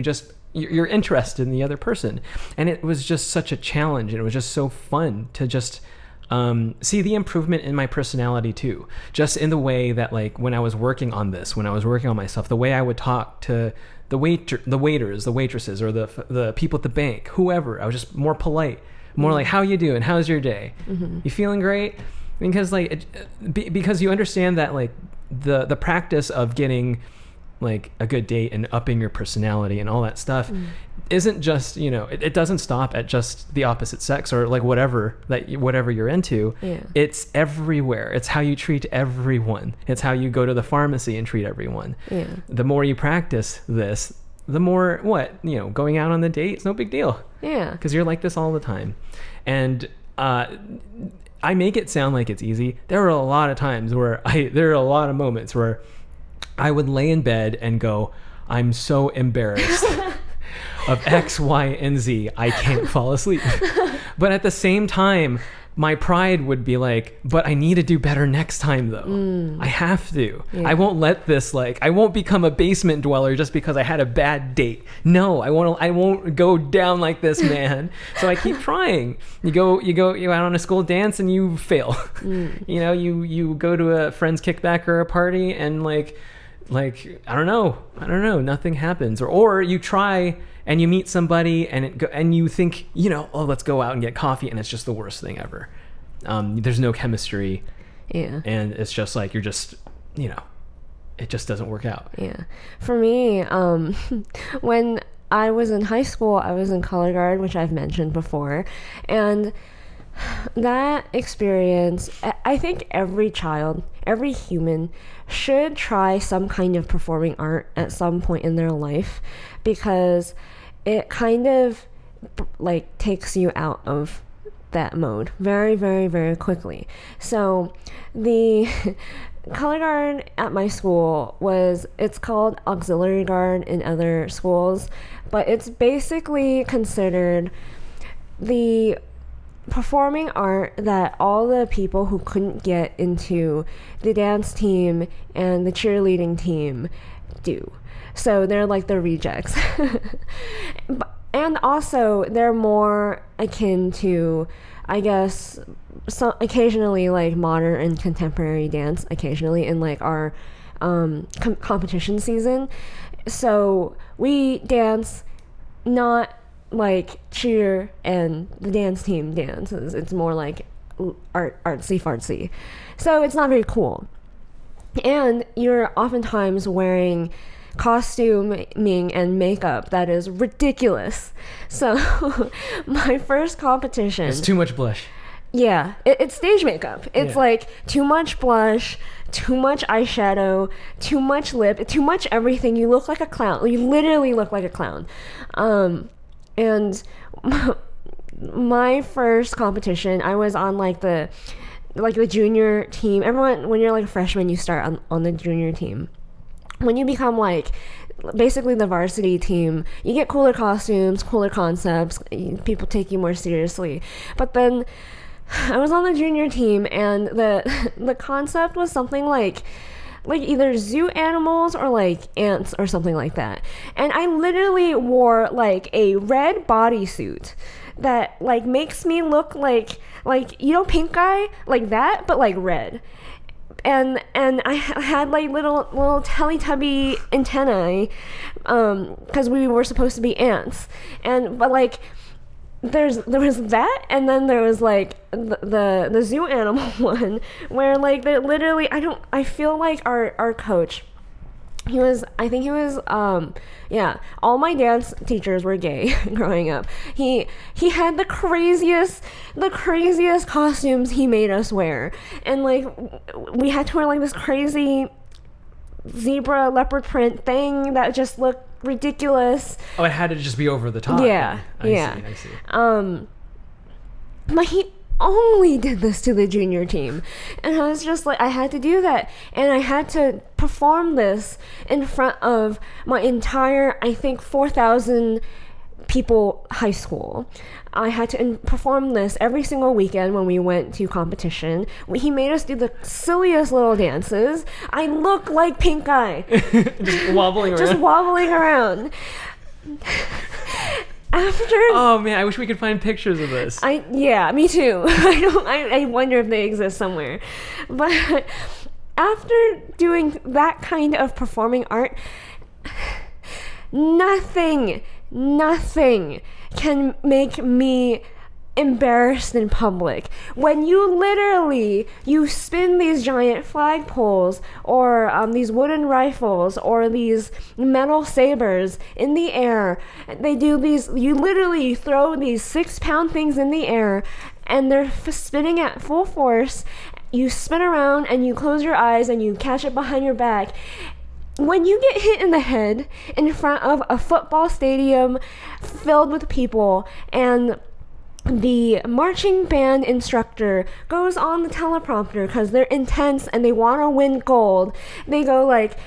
you're interested in the other person. And it was just such a challenge, and it was just so fun to just see the improvement in my personality too, just in the way that like when I was working on myself, the way I would talk to the waiters, the waitresses, or the people at the bank, whoever. I was just more polite, more like, how you doing? How's your day? You feeling great? Because because you understand that like the practice of getting like a good date and upping your personality and all that stuff isn't just, it doesn't stop at just the opposite sex or like whatever you're into. It's everywhere. It's how you treat everyone. It's how you go to the pharmacy and treat everyone. The more you practice this, the more going out on the date, it's no big deal. Because you're like this all the time. And I make it sound like it's easy. There are a lot of moments where I would lay in bed and go, I'm so embarrassed of X, Y, and Z. I can't fall asleep. But at the same time, my pride would be like, but I need to do better next time though. I have to. I won't let this I won't become a basement dweller just because I had a bad date. No, I won't go down like this, man. So I keep trying. You out on a school dance and you fail. You go to a friend's kickback or a party and I don't know, nothing happens. Or you try and you meet somebody and you think, let's go out and get coffee, and it's just the worst thing ever. There's no chemistry. And it's just like you're just, it just doesn't work out. For me, when I was in high school, I was in color guard, which I've mentioned before, and that experience, I think every child, every human should try some kind of performing art at some point in their life, because it kind of takes you out of that mode very, very, very quickly. So the color guard at my school it's called auxiliary guard in other schools, but it's basically considered the performing art that all the people who couldn't get into the dance team and the cheerleading team do. So they're like the rejects. And also they're more akin to, I guess, occasionally like modern and contemporary dance, occasionally in like our competition season. So we dance not like cheer and the dance team dances. It's more like artsy fartsy. So it's not very cool. And you're oftentimes wearing costuming and makeup that is ridiculous. So my first competition, It's too much blush. yeah, it's stage makeup. It's Yeah. like too much blush, too much eyeshadow, too much lip, too much everything. You look like a clown. You literally look like a clown. And my first competition, I was on like the junior team. Everyone, when you're like a freshman, you start on the junior team. When you become like basically the varsity team, you get cooler costumes, cooler concepts, people take you more seriously. But then I was on the junior team, and the concept was something like either zoo animals or like ants or something like that. And I literally wore like a red bodysuit that like makes me look like pink eye, like that, but like red. And I had like little Teletubby antennae, because we were supposed to be ants. But like there was that, and then there was like the zoo animal one, where like they literally, I feel like our coach, I think he was all my dance teachers were gay growing up. He had the craziest costumes he made us wear, and like we had to wear like this crazy zebra leopard print thing that just looked ridiculous. Oh, it had to just be over the top. Yeah, I see. But he only did this to the junior team, and I was just like, I had to do that, and I had to perform this in front of my entire, I think, 4,000 people high school. I had to perform this every single weekend when we went to competition. He made us do the silliest little dances. I look like Pink Eye. Just wobbling around. Just wobbling around. Oh man, I wish we could find pictures of this. Yeah, me too. I wonder if they exist somewhere. But after doing that kind of performing art, nothing can make me embarrassed in public. When you spin these giant flagpoles or these wooden rifles or these metal sabers in the air, you literally throw these 6-pound things in the air, and they're spinning at full force. You spin around and you close your eyes and you catch it behind your back. When you get hit in the head in front of a football stadium filled with people, and the marching band instructor goes on the teleprompter because they're intense and they want to win gold, they go like,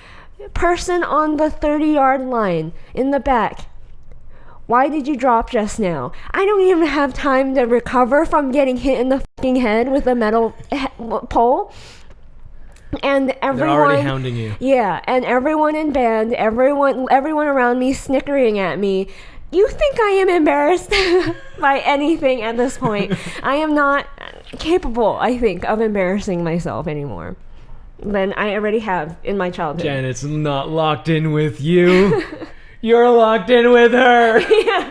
person on the 30-yard line in the back, why did you drop just now? I don't even have time to recover from getting hit in the fucking head with a metal pole. And everyone, they're already hounding you. Yeah, and everyone in band, everyone around me snickering at me. You think I am embarrassed by anything at this point? I am not capable, I think, of embarrassing myself anymore than I already have in my childhood. Janet's not locked in with you. You're locked in with her. Yeah.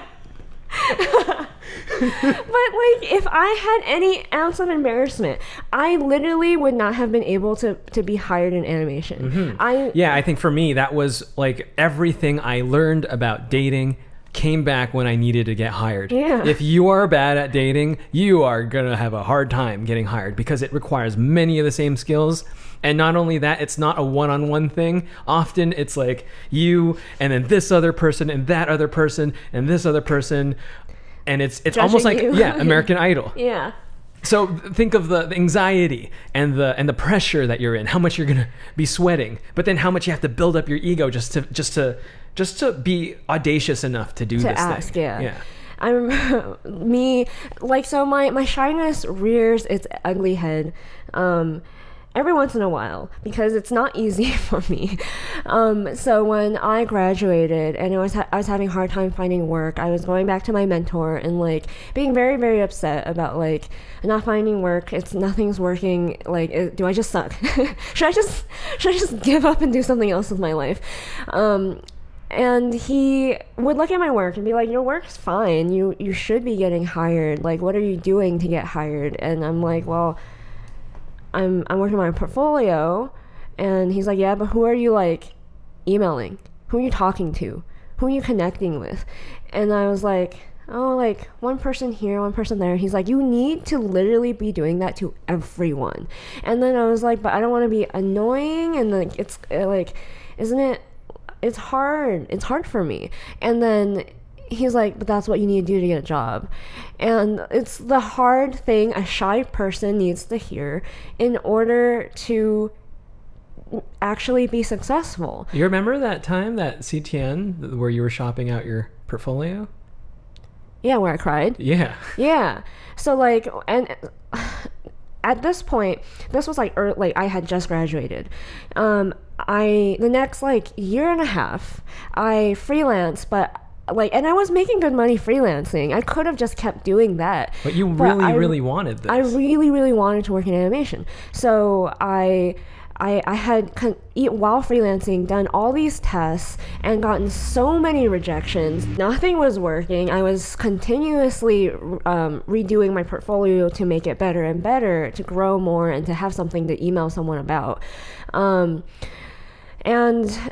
But like, if I had any ounce of embarrassment, I literally would not have been able to be hired in animation. Mm-hmm. I think for me that was like everything I learned about dating came back when I needed to get hired. Yeah. If you are bad at dating, you are gonna have a hard time getting hired because it requires many of the same skills. And not only that, it's not a one-on-one thing. Often it's like you and then this other person and that other person and this other person. And it's almost like American Idol. Yeah. So think of the anxiety and the pressure that you're in, how much you're gonna be sweating, but then how much you have to build up your ego just to be audacious enough to do this ask, thing. Yeah. I'm me, like, so my shyness rears its ugly head every once in a while because it's not easy for me. So when I graduated and I was having a hard time finding work, I was going back to my mentor and like being very, very upset about like not finding work. Nothing's working. Like, do I just suck? should I just give up and do something else with my life? And he would look at my work and be like, your work's fine. You should be getting hired. Like, what are you doing to get hired? And I'm like, well, I'm working on my portfolio. And he's like, yeah, but who are you like emailing? Who are you talking to? Who are you connecting with? And I was like, oh, like one person here, one person there. He's like, you need to literally be doing that to everyone. And then I was like, but I don't want to be annoying. And like, it's like, isn't it? It's hard. It's hard for me. And then he's like, but that's what you need to do to get a job. And it's the hard thing a shy person needs to hear in order to actually be successful. You remember that time, that CTN, where you were shopping out your portfolio? Yeah, where I cried. Yeah. Yeah. So like, and at this point, this was like I had just graduated. The next like year and a half, I freelanced, but like, and I was making good money freelancing. I could have just kept doing that. But you really wanted this. I really, really wanted to work in animation. So I had, while freelancing, done all these tests and gotten so many rejections. Nothing was working. I was continuously redoing my portfolio to make it better and better, to grow more, and to have something to email someone about. And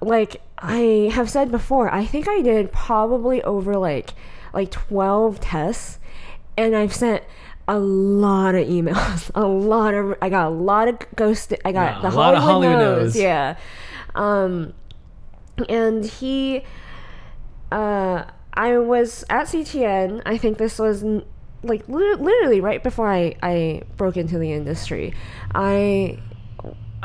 like I have said before, I think I did probably over like 12 tests, and I've sent a lot of emails, I got a lot of ghosted. I got the Hollywood knows. Yeah. And I was at CTN. I think this was like literally right before I broke into the industry. I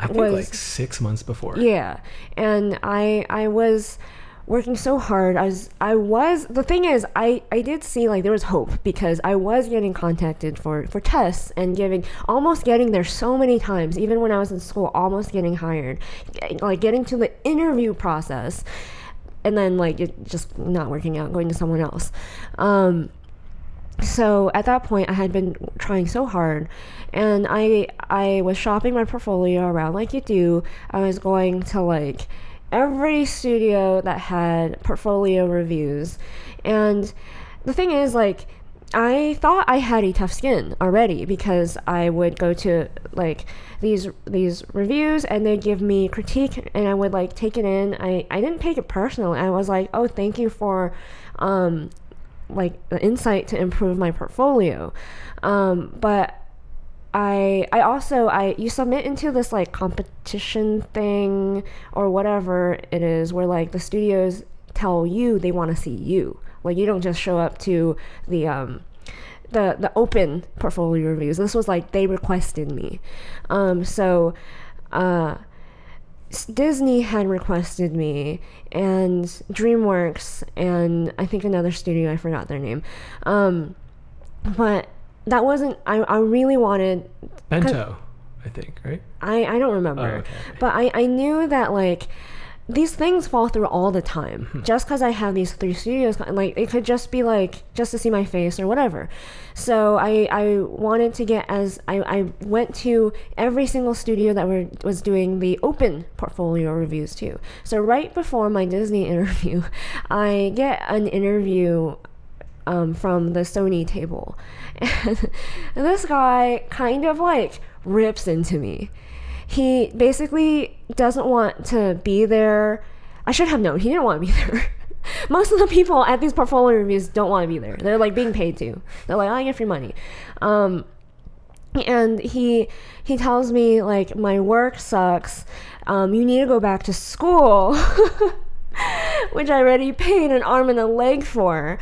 think like 6 months before. Yeah. And I was working so hard. The thing is, I did see like there was hope, because I was getting contacted for tests and almost getting there so many times, even when I was in school, almost getting hired, like getting to the interview process, and then like it just not working out, going to someone else. So at that point, I had been trying so hard, and I was shopping my portfolio around like you do. I was going to like every studio that had portfolio reviews, and the thing is, like, I thought I had a tough skin already, because I would go to like these reviews and they'd give me critique, and I would like take it in. I didn't take it personally. I was like, oh, thank you for like the insight to improve my portfolio. But you submit into this like competition thing or whatever it is, where like the studios tell you they want to see you. Like, you don't just show up to the open portfolio reviews. This was like they requested me. Disney had requested me, and DreamWorks, and I think another studio, I forgot their name. But that wasn't, I really wanted Bento, I think, right? I don't remember. Oh, okay. But I knew that like these things fall through all the time. Just because I have these 3 studios, like it could just be like just to see my face or whatever. So I wanted to get I went to every single studio that was doing the open portfolio reviews too. So right before my Disney interview, I get an interview from the Sony table, and this guy kind of like rips into me. He basically doesn't want to be there. I should have known he didn't want to be there. Most of the people at these portfolio reviews don't want to be there. They're like being paid to. They're like, I get free money. And he tells me like, my work sucks. You need to go back to school, which I already paid an arm and a leg for.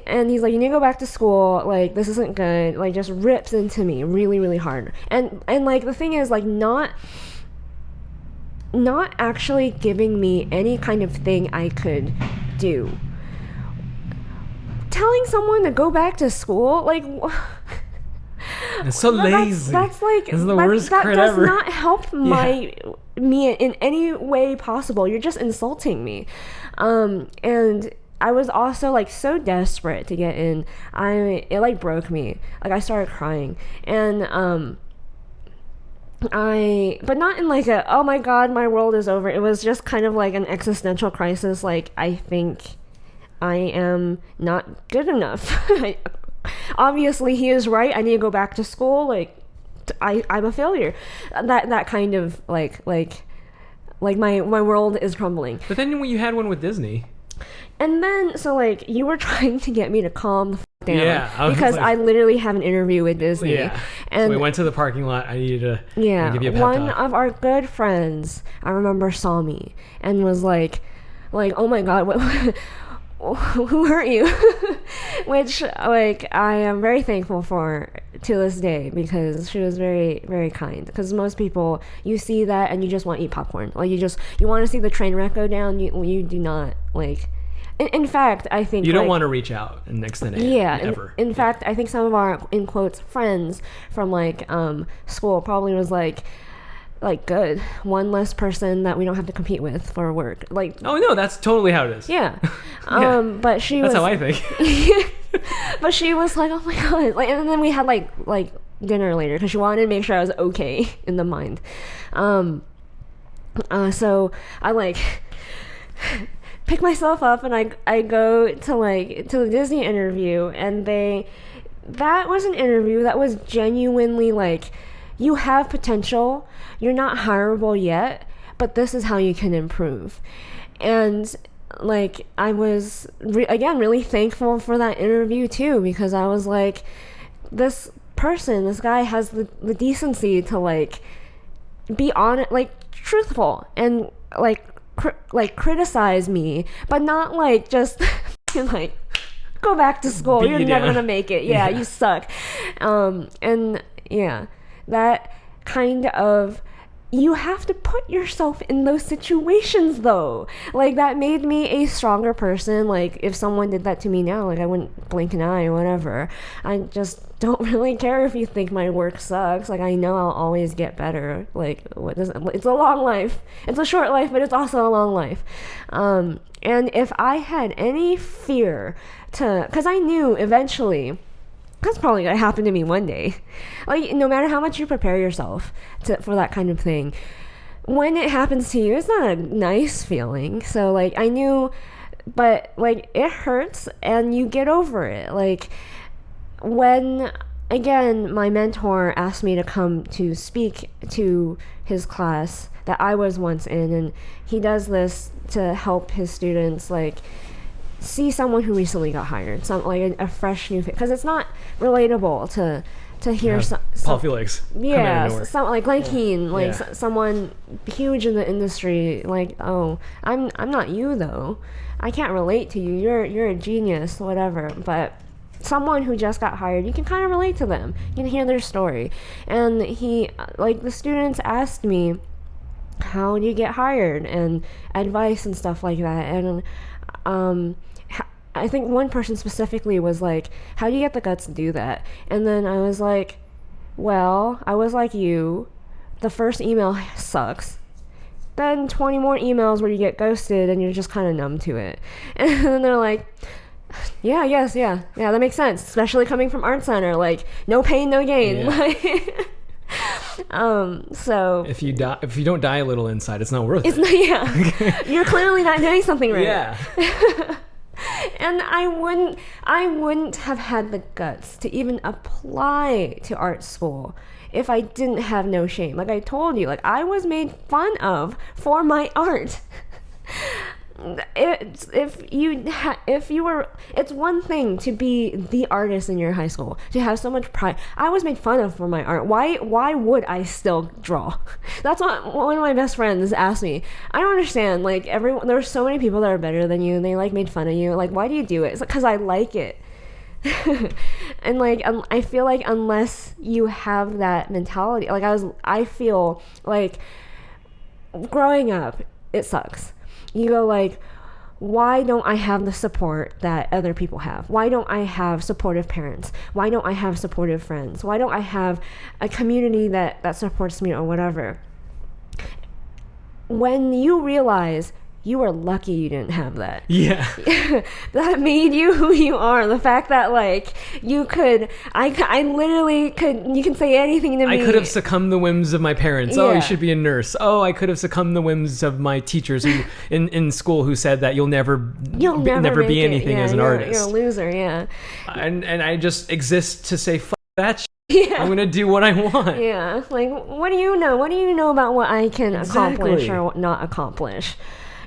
And he's like, you need to go back to school, like this isn't good, like just rips into me really, really hard. And like the thing is, like, not actually giving me any kind of thing I could do telling someone to go back to school, like, it's so lazy. That's like, this is the worst crit does ever. not help me in any way possible. You're just insulting me. And I was also like so desperate to get in. It like broke me. Like I started crying, and but not in like a, oh my god, my world is over. It was just kind of like an existential crisis. Like, I think I am not good enough. Obviously he is right. I need to go back to school. Like, I'm a failure. That kind of like my world is crumbling. But then when you had one with Disney. And then, so like, you were trying to get me to calm the down. Yeah. Because I literally have an interview with Disney. Yeah. And so we went to the parking lot. I needed to give you a pep one talk. of our good friends, I remember, saw me and was like, oh my god, who hurt you? Which, like, I am very thankful for to this day, because she was very, very kind. Because most people, you see that and you just want to eat popcorn. Like, you want to see the train wreck go down. You do not, like... In fact, I think... You don't want to reach out and extend a hand. Yeah. Ever. In fact, I think some of our, in quotes, friends from, like, school probably was like, good. One less person that we don't have to compete with for work. Like... Oh, no, that's totally how it is. Yeah. Yeah. But she was... That's how I think. But she was like, oh my god. Like, and then we had, like dinner later, because she wanted to make sure I was okay in the mind. So I, like... pick myself up and I go to the Disney interview, and that was an interview that was genuinely like, you have potential, you're not hireable yet, but this is how you can improve. And like, I was again really thankful for that interview too, because I was like, this guy has the decency to like be honest, like truthful, and like criticize me, but not like just like, go back to school, beat you're you never down. gonna make it, yeah. You suck. And yeah, that kind of, you have to put yourself in those situations though. Like, that made me a stronger person. Like, if someone did that to me now, like, I wouldn't blink an eye or whatever. I just don't really care if you think my work sucks. Like, I know I'll always get better. Like, it's a long life. It's a short life, but it's also a long life. And if I had any fear because I knew eventually that's probably gonna happen to me one day. Like, no matter how much you prepare yourself for that kind of thing, when it happens to you, it's not a nice feeling. So like, I knew, but like, it hurts and you get over it. Like, when again my mentor asked me to come to speak to his class that I was once in, and he does this to help his students like see someone who recently got hired, like a fresh new fit, because it's not relatable to hear Paul Felix come out of nowhere. like Keen, like someone huge in the industry, like, oh, I'm not you though, I can't relate to you, you're a genius, whatever. But someone who just got hired, you can kind of relate to them, you can hear their story. And the students asked me, how do you get hired, and advice and stuff like that. And I think one person specifically was like, how do you get the guts to do that? And then I was like, well, I was like you, the first email sucks, then 20 more emails where you get ghosted and you're just kind of numb to it. And then they're like, yeah, that makes sense, especially coming from Art Center, like, no pain, no gain. So if you don't die a little inside, it's not worth it. Yeah. You're clearly not doing something right. Yeah. And I wouldn't have had the guts to even apply to art school if I didn't have no shame. Like I told you, like, I was made fun of for my art. It's one thing to be the artist in your high school, to have so much pride. I was made fun of for my art. Why would I still draw? That's what one of my best friends asked me. I don't understand. Like, there are so many people that are better than you, and they like made fun of you. Like, why do you do it? It's because I like it. And like, I feel like unless you have that mentality, like I feel like growing up, it sucks. You go like, why don't I have the support that other people have? Why don't I have supportive parents? Why don't I have supportive friends? Why don't I have a community that supports me or whatever? When you realize you are lucky you didn't have that. Yeah. That made you who you are. The fact that like you could, I literally could, you can say anything to me. I could have succumbed the whims of my parents. Oh, Yeah. you should be a nurse. Oh, I could have succumbed the whims of my teachers who in school who said that you'll never make be it. anything Yeah, as an artist. You're a loser, yeah. And I just exist to say, fuck that shit. Yeah. I'm going to do what I want. Yeah, like, what do you know? What do you know about what I can accomplish Exactly. or not accomplish?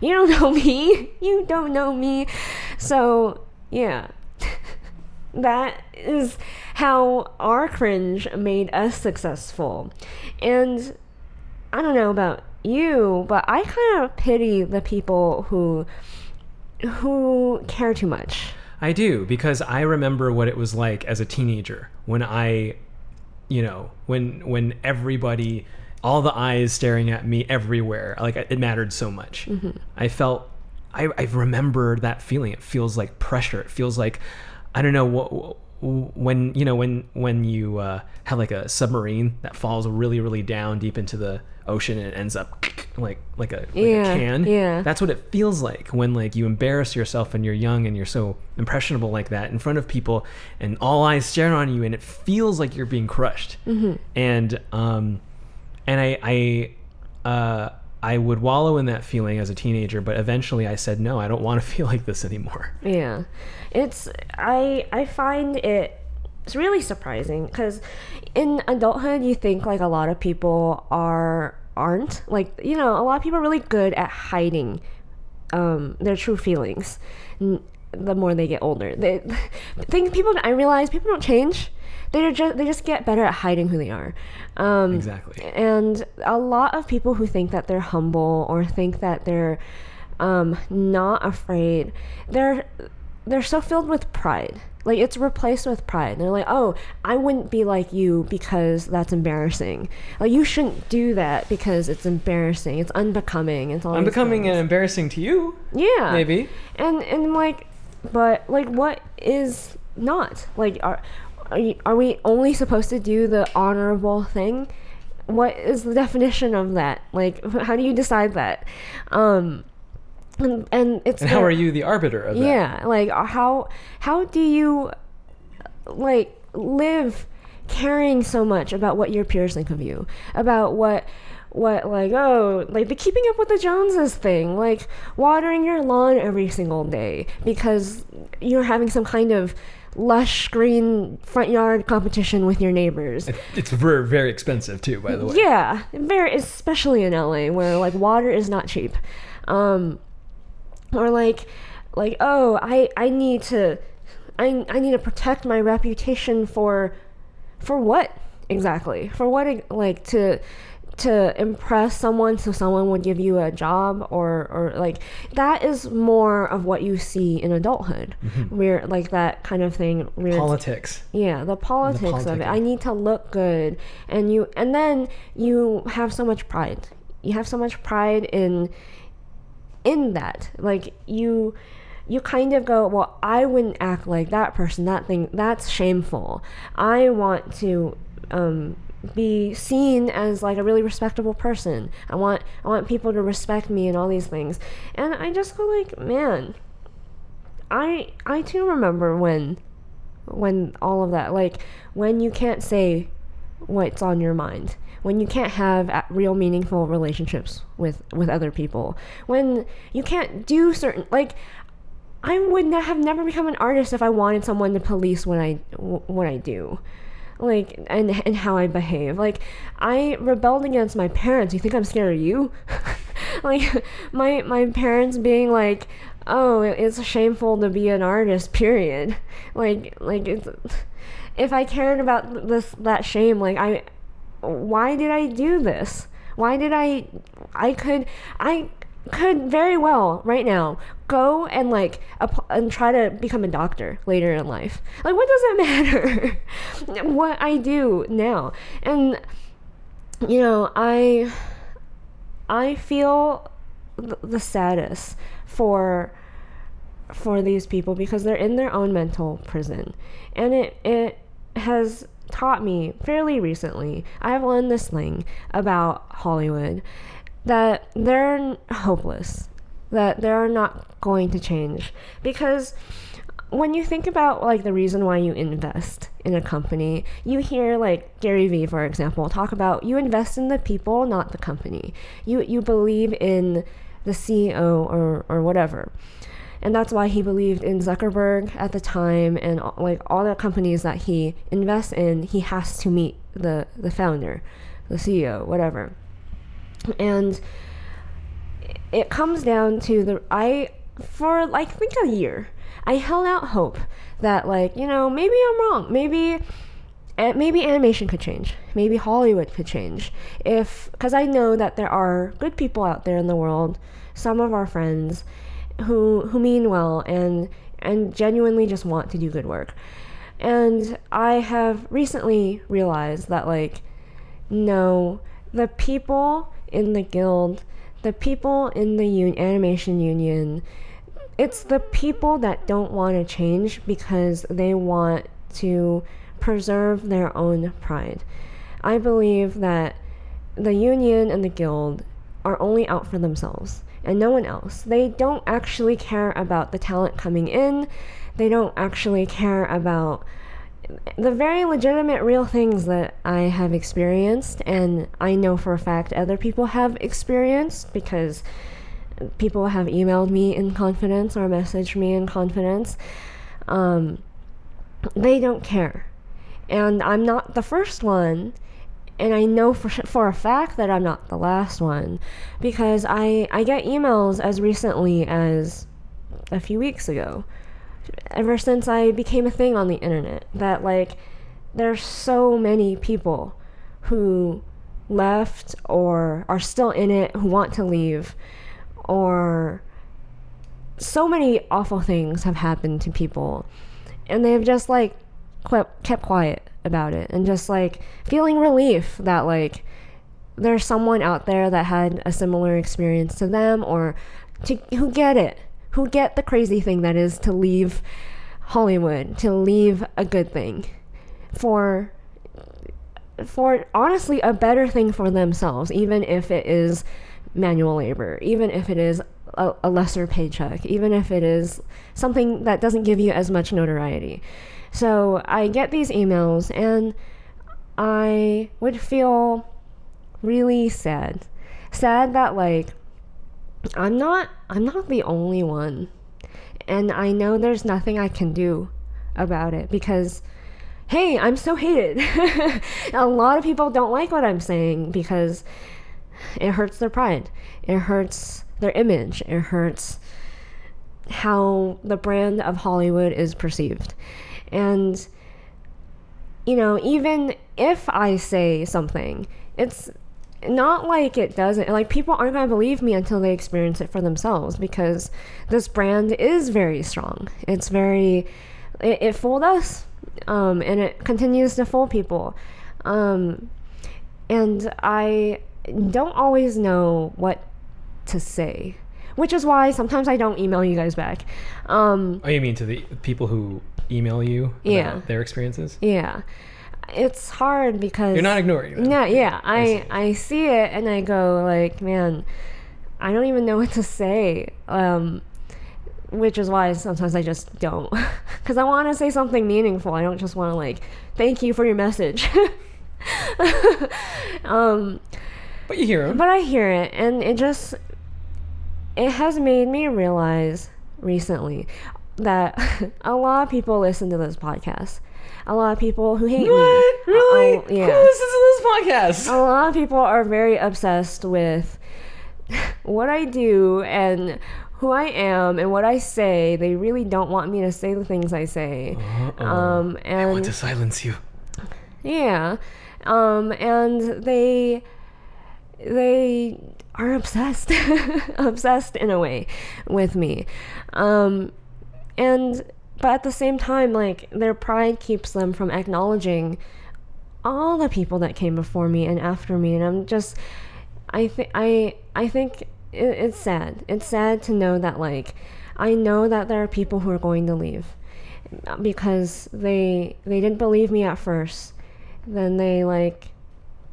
You don't know me. You don't know me. So, yeah. That is how our cringe made us successful. And I don't know about you, but I kind of pity the people who care too much. I do, because I remember what it was like as a teenager when when everybody, all the eyes staring at me everywhere, like it mattered so much. I felt, I remember that feeling. It feels like pressure. It feels like, I don't know, when you have like a submarine that falls really, really down deep into the ocean and it ends up like a can. Yeah. That's what it feels like when like you embarrass yourself and you're young and you're so impressionable like that in front of people and all eyes stare on you and it feels like you're being crushed. And I would wallow in that feeling as a teenager, but eventually I said, no, I don't want to feel like this anymore. Yeah. I find it's really surprising because in adulthood you think like a lot of people aren't like, a lot of people are really good at hiding their true feelings the more they get older. I realize people don't change. They just get better at hiding who they are. Exactly. And a lot of people who think that they're humble or think that they're not afraid, they're so filled with pride. Like, it's replaced with pride. They're like, oh, I wouldn't be like you because that's embarrassing. Like, you shouldn't do that because it's embarrassing. It's unbecoming. It's all these Unbecoming things. and embarrassing to you. Yeah. Maybe. And like, but like, what is not? Like, are we only supposed to do the honorable thing? What is the definition of that? Like, how do you decide that? And how are you the arbiter of that? Yeah, like how do you like live caring so much about what your peers think of you, about what like, oh, like the keeping up with the Joneses thing, like watering your lawn every single day because you're having some kind of lush green front yard competition with your neighbors. It's very, very expensive too, by the way. Yeah, especially in LA where like water is not cheap. Or like, oh, I need to protect my reputation for what exactly? For what, like to impress someone so someone would give you a job or like that is more of what you see in adulthood. Where like that kind of thing. Politics. Yeah, the politics of it. I need to look good, and then you have so much pride. You have so much pride in that, like you kind of go, well, I wouldn't act like that person, that thing, that's shameful. I want to be seen as like a really respectable person. I want people to respect me and all these things. And I just go like, man, I too remember when all of that, like when you can't say what's on your mind, when you can't have real meaningful relationships with other people, when you can't do certain, like I would have never become an artist if I wanted someone to police what I do, like and how I behave. Like I rebelled against my parents. You think I'm scared of you? Like my parents being like, oh, it's shameful to be an artist, period. Like it's, if I cared about that shame, like why did I do this? Why did I could very well right now go and like and try to become a doctor later in life. Like, what does it matter what I do now? And I feel the saddest for for these people because they're in their own mental prison. And it has taught me fairly recently, I've learned this thing about Hollywood, that they're hopeless, that they're not going to change. Because when you think about like the reason why you invest in a company, you hear like Gary Vee, for example, talk about you invest in the people, not the company. You believe in the CEO or whatever. And that's why he believed in Zuckerberg at the time, and like all the companies that he invests in, he has to meet the founder, the CEO, whatever. And it comes down to for like I think a year, I held out hope that like, maybe I'm wrong. Maybe animation could change. Maybe Hollywood could change. Because I know that there are good people out there in the world, some of our friends who mean well and genuinely just want to do good work. And I have recently realized that like, no, the people in the guild, the people in the animation union, it's the people that don't want to change because they want to preserve their own pride. I believe that the union and the guild are only out for themselves and no one else. They don't actually care about the talent coming in. They don't actually care about the very legitimate, real things that I have experienced, and I know for a fact other people have experienced because people have emailed me in confidence or messaged me in confidence. They don't care. And I'm not the first one, and I know for a fact that I'm not the last one, because I get emails as recently as a few weeks ago, ever since I became a thing on the internet, that like there's so many people who left or are still in it, who want to leave, or so many awful things have happened to people, and they've just like kept quiet about it, and just like feeling relief that like there's someone out there that had a similar experience to them, or who get the crazy thing that is to leave Hollywood, to leave a good thing for honestly a better thing for themselves, even if it is manual labor, even if it is a lesser paycheck, even if it is something that doesn't give you as much notoriety. So I get these emails and I would feel really sad that like I'm not the only one, and I know there's nothing I can do about it because hey, I'm so hated. A lot of people don't like what I'm saying because it hurts their pride. It hurts their image. It hurts how the brand of Hollywood is perceived. And, even if I say something, it's not like it doesn't, like people aren't going to believe me until they experience it for themselves, because this brand is very strong. It fooled us, and it continues to fool people. And I don't always know what to say, which is why sometimes I don't email you guys back. Oh, you mean to the people who email you about their experiences? Yeah. It's hard because you're not ignoring them. Yeah. I see it and I go like, man, I don't even know what to say. Which is why sometimes I just don't, because I want to say something meaningful. I don't just want to like, thank you for your message. But you hear them. But I hear it, and it has made me realize recently that a lot of people listen to this podcast. A lot of people who hate me. Really? Yeah. Who listens to this podcast? A lot of people are very obsessed with what I do and who I am and what I say. They really don't want me to say the things I say. And I want to silence you. Yeah. And they are obsessed in a way with me. But at the same time, like, their pride keeps them from acknowledging all the people that came before me and after me. And I'm just, I think it's sad. It's sad to know that, like, I know that there are people who are going to leave because they didn't believe me at first. Then they like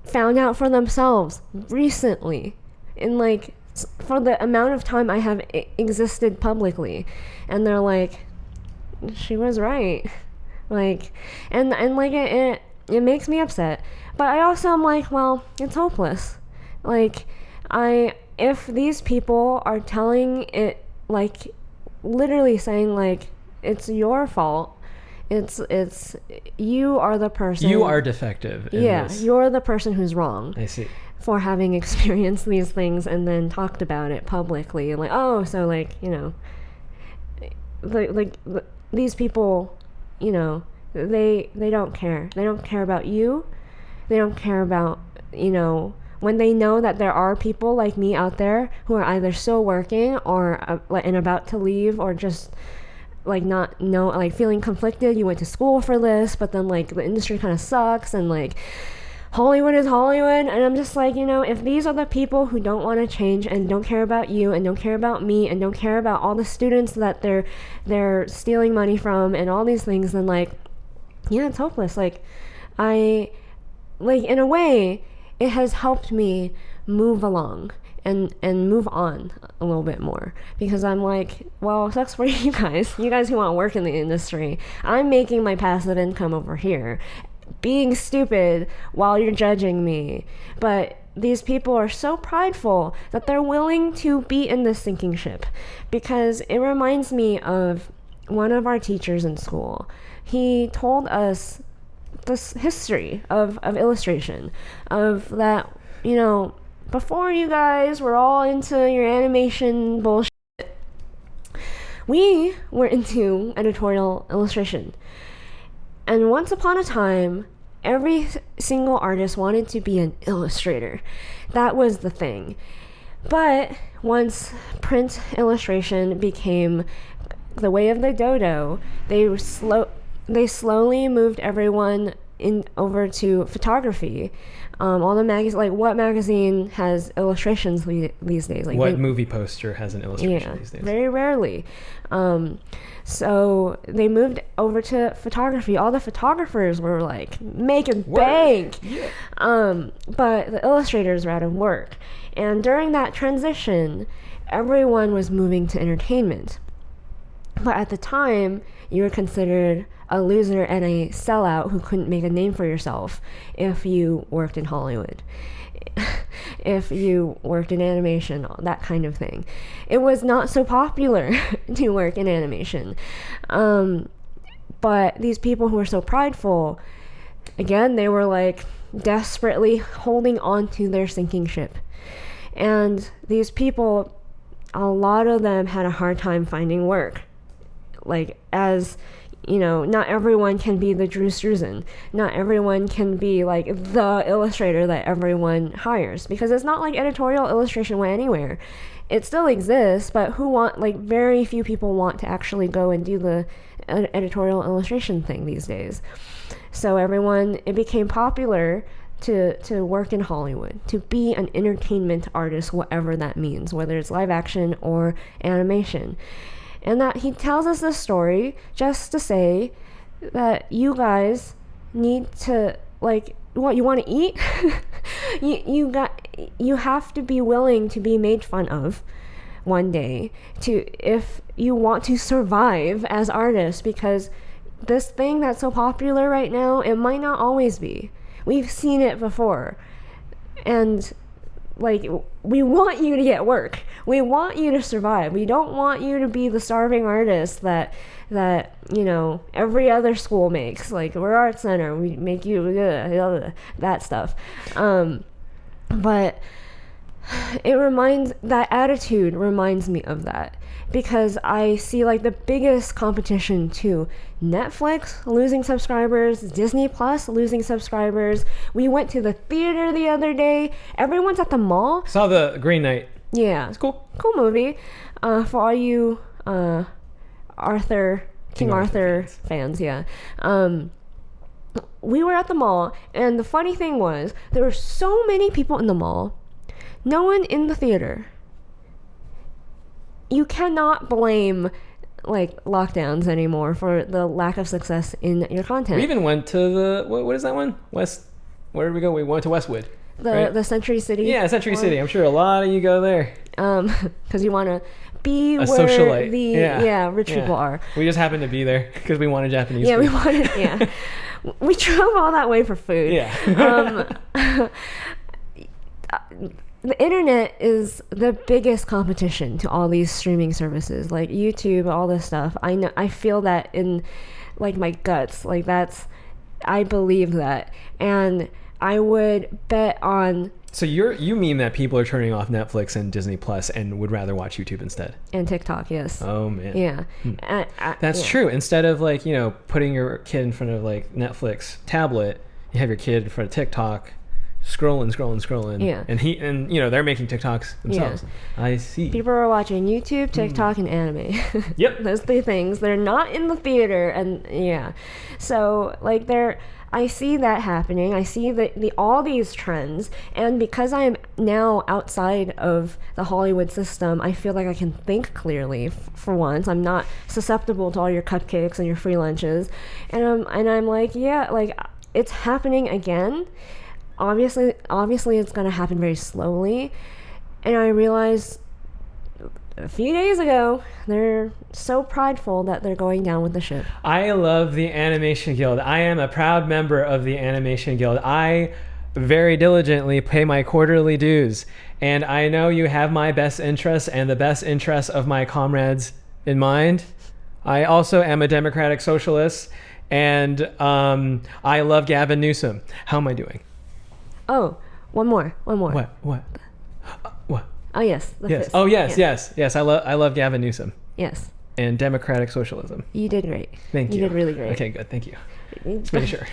found out for themselves recently, in like for the amount of time I have existed publicly, and they're like, she was right. Like, and like it makes me upset, but I also am like, well, it's hopeless. Like, if these people are telling it, like literally saying like it's your fault, it's you are the person, you are defective in this. You're the person who's wrong. I see. For having experienced these things and then talked about it publicly, and like, oh, so like, you know, like these people, you know, they don't care. They don't care about you. They don't care about, you know, when they know that there are people like me out there who are either still working or and about to leave, or just like not know, like feeling conflicted. You went to school for this, but then like the industry kind of sucks, and like Hollywood is Hollywood. And I'm just like, you know, if these are the people who don't want to change and don't care about you and don't care about me and don't care about all the students that they're stealing money from and all these things, then like, yeah, it's hopeless. Like, in a way, it has helped me move along and move on a little bit more, because I'm like, well, sucks for you guys who want to work in the industry. I'm making my passive income over here being stupid while you're judging me. But these people are so prideful that they're willing to be in this sinking ship, because it reminds me of one of our teachers in school. He told us this history of illustration, of that, you know, before you guys were all into your animation bullshit, we were into editorial illustration. And once upon a time, every single artist wanted to be an illustrator. That was the thing. But once print illustration became the way of the dodo, they slowly moved everyone over to photography. All the magazines, like what magazine has illustrations these days? Like what movie poster has an illustration these days? Very rarely. So they moved over to photography. All the photographers were like making bank. Yeah. But the illustrators were out of work. And during that transition, everyone was moving to entertainment. But at the time, you were considered a loser and a sellout who couldn't make a name for yourself if you worked in Hollywood, if you worked in animation, that kind of thing. It was not so popular to work in animation. But these people who were so prideful, again, they were like desperately holding on to their sinking ship. And these people, a lot of them had a hard time finding work. Like, as you know, not everyone can be the Drew Struzan. Not everyone can be like the illustrator that everyone hires, because it's not like editorial illustration went anywhere. It still exists, but very few people want to actually go and do the editorial illustration thing these days. So it became popular to work in Hollywood, to be an entertainment artist, whatever that means, whether it's live action or animation. And that he tells us this story just to say that you guys need to, like, what you want to eat? you have to be willing to be made fun of one day if you want to survive as artists, because this thing that's so popular right now, it might not always be. We've seen it before. And like, we want you to get work. We want you to survive. We don't want you to be the starving artist that you know every other school makes. Like, we're Art Center, we make you that stuff. But that attitude reminds me of that, because I see like the biggest competition to Netflix losing subscribers, Disney Plus losing subscribers. We went to the theater the other day. Everyone's at the mall. Saw the Green Knight. Yeah, it's cool movie. For all you King Arthur fans, yeah. We were at the mall, and the funny thing was there were so many people in the mall, no one in the theater. you cannot blame like lockdowns anymore for the lack of success in your content. We even went to the what is that one? Where did we go? We went to Westwood. The Century City. Yeah, Century City. I'm sure a lot of you go there. Because you want to be where socialite. the rich people are. We just happened to be there because we wanted Japanese Yeah, food. we wanted. Yeah, we drove all that way for food. Yeah. The internet is the biggest competition to all these streaming services like YouTube, all this stuff. I feel that in like my guts. Like I believe that, and I would bet on. So you mean that people are turning off Netflix and Disney Plus and would rather watch YouTube instead? And TikTok, yes. Oh man. Yeah. That's true. Instead of like, putting your kid in front of like Netflix tablet, you have your kid in front of TikTok, scrolling. Yeah. And they're making TikToks themselves. Yeah. I see. People are watching YouTube, TikTok, and anime. Yep. Those three things. They're not in the theater, and yeah. So like I see that happening. I see all these trends, and because I am now outside of the Hollywood system, I feel like I can think clearly for once. I'm not susceptible to all your cupcakes and your free lunches, and I'm like, yeah, like it's happening again. Obviously, it's gonna happen very slowly, and I realized a few days ago, they're so prideful that they're going down with the ship. I love the Animation Guild. I am a proud member of the Animation Guild. I very diligently pay my quarterly dues, and I know you have my best interests and the best interests of my comrades in mind. I also am a democratic socialist, and I love Gavin Newsom. How am I doing? Oh, one more. What? What? Oh yes, the yes. fist. Oh yes. I love Gavin Newsom. Yes. And democratic socialism. You did great. Thank you. You did really great. Okay, good. Thank you. Just making sure.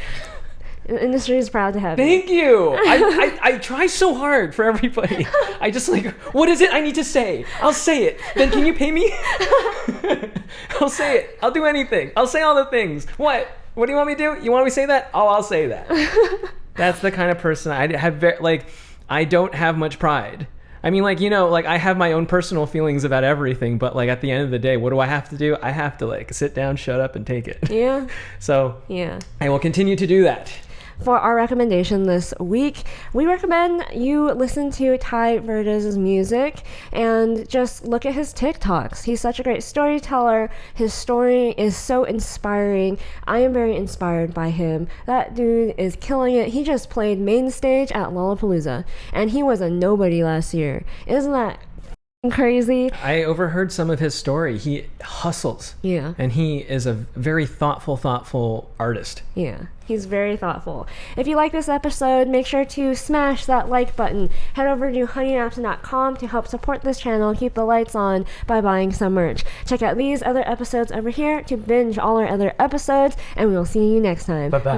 The industry is proud to have you. Thank you. I try so hard for everybody. I just like, what is it I need to say? I'll say it. Then can you pay me? I'll say it. I'll do anything. I'll say all the things. What? What do you want me to do? You want me to say that? Oh, I'll say that. That's the kind of person I have. I don't have much pride. I mean, I have my own personal feelings about everything, but at the end of the day, what do I have to do? I have to sit down, shut up, and take it. Yeah. So yeah, I will continue to do that. For our recommendation this week, we recommend you listen to Tai Verdes' music and just look at his TikToks. He's such a great storyteller. His story is so inspiring. I am very inspired by him. That dude is killing it. He just played main stage at Lollapalooza, and he was a nobody last year. Isn't that crazy? I overheard some of his story. He hustles. Yeah. And he is a very thoughtful artist. Yeah. He's very thoughtful. If you like this episode, make sure to smash that like button. Head over to honeynapson.com to help support this channel and keep the lights on by buying some merch. Check out these other episodes over here to binge all our other episodes, and we will see you next time. Bye-bye.